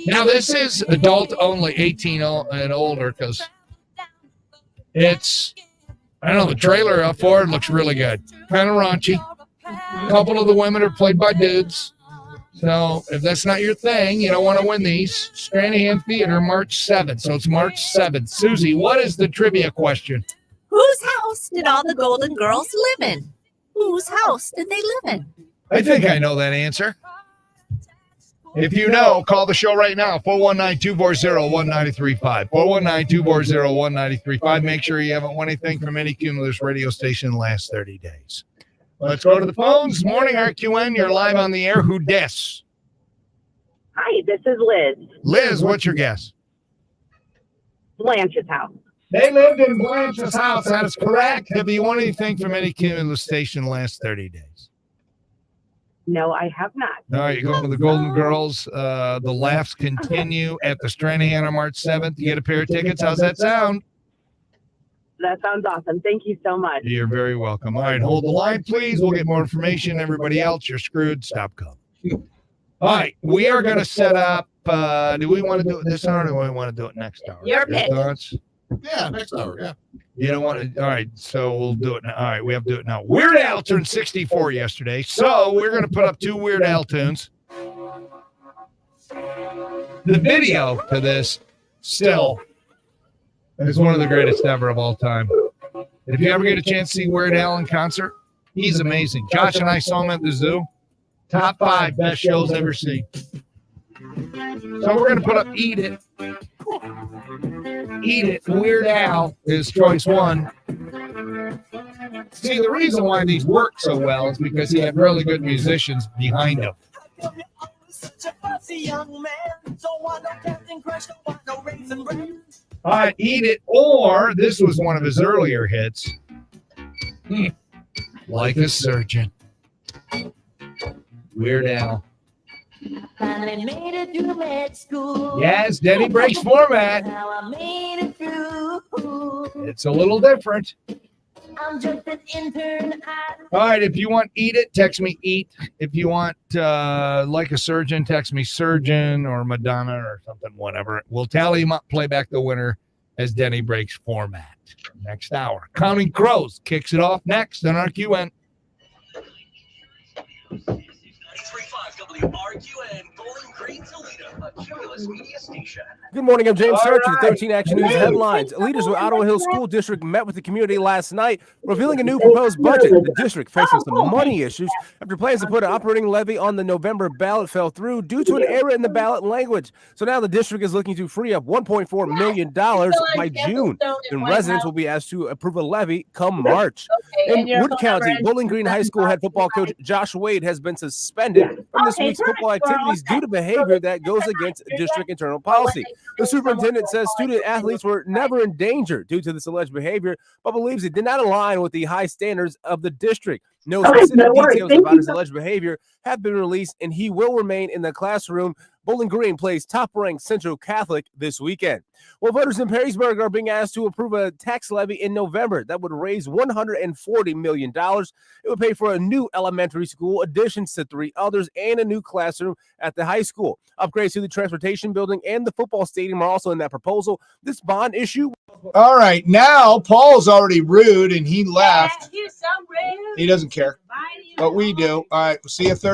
Now this is adult only, 18 and older, because it's. I don't know. The trailer up for it looks really good. Kind of raunchy. A couple of the women are played by dudes. So if that's not your thing, you don't want to win these. Stranahan Theater, March 7th. So it's March 7th. Susie, what is the trivia question? Whose house did all the Golden Girls live in? Whose house did they live in? I think I know that answer. If you know, call the show right now, 419-240-1935. 419-240-1935. Make sure you haven't won anything from any Cumulus radio station in the last 30 days. Let's go to the phones. Morning, RQN. You're live on the air. Who dis? Hi, this is Liz. Liz, what's your guess? Blanche's house. They lived in Blanche's house. That is correct. Have you won anything from any Cumulus station in the last 30 days? No, I have not. All right, you're going to the Golden Girls. The laughs continue at the Stranahan on March 7th. You get a pair of tickets. How's that sound? That sounds awesome. Thank you so much. You're very welcome. All right, hold the line, please. We'll get more information. Everybody else, you're screwed. Stop calling. All right, we are going to set up. Do we want to do it this hour or do we want to do it next hour? Your pick. Thoughts? Yeah, next hour. Yeah. You don't want to. All right, so we'll do it now. All right, we have to do it now. Weird Al turned 64 yesterday, so we're going to put up 2 Weird Al tunes. The video to this still is one of the greatest ever of all time. If you ever get a chance to see Weird Al in concert, he's amazing. Josh and I saw him at the zoo. Top 5 best shows ever seen. So we're going to put up Eat It. Eat It. Weird Al is choice 1. See, the reason why these work so well is because he had really good musicians behind him. All right, Eat It, or this was one of his earlier hits. Like a Surgeon. Weird Al. Finally made it through med school. Yes, Denny breaks format. Now I made it through. It's a little different. I'm just an intern. All right, if you want Eat It, text me Eat. If you want Like a Surgeon, text me Surgeon or Madonna or something, whatever. We'll tally them up, play back the winner as Denny breaks format. Next hour. Counting Crows kicks it off next on RQN. 93.5 WRQN, Bowling Green, Toledo, a Cumulus Media station. Good morning, I'm James All Starch with right. 13 Action News headlines. Leaders with Ottawa Hills School District met with the community last night, revealing a new proposed budget. The district facing some money issues after plans to put an operating levy on the November ballot fell through due to an error in the ballot language. So now the district is looking to free up $1.4 million by June. Then residents will be asked to approve a levy come March. Okay, and In your Wood phone County, number Bowling Green High School head football coach Josh Wade has been suspended from this week's football activities due to behavior that goes against district internal policy. The superintendent says student athletes were never in danger due to this alleged behavior, but believes it did not align with the high standards of the district. No specific details about his alleged behavior have been released, and he will remain in the classroom. Bowling Green plays top-ranked Central Catholic this weekend. Well, voters in Perrysburg are being asked to approve a tax levy in November that would raise $140 million. It would pay for a new elementary school, additions to 3 others, and a new classroom at the high school. Upgrades to the transportation building and the football stadium are also in that proposal. This bond issue. All right, now Paul's already rude and he left. You're so rude. He doesn't care. But we do. All right, we'll see you Thursday.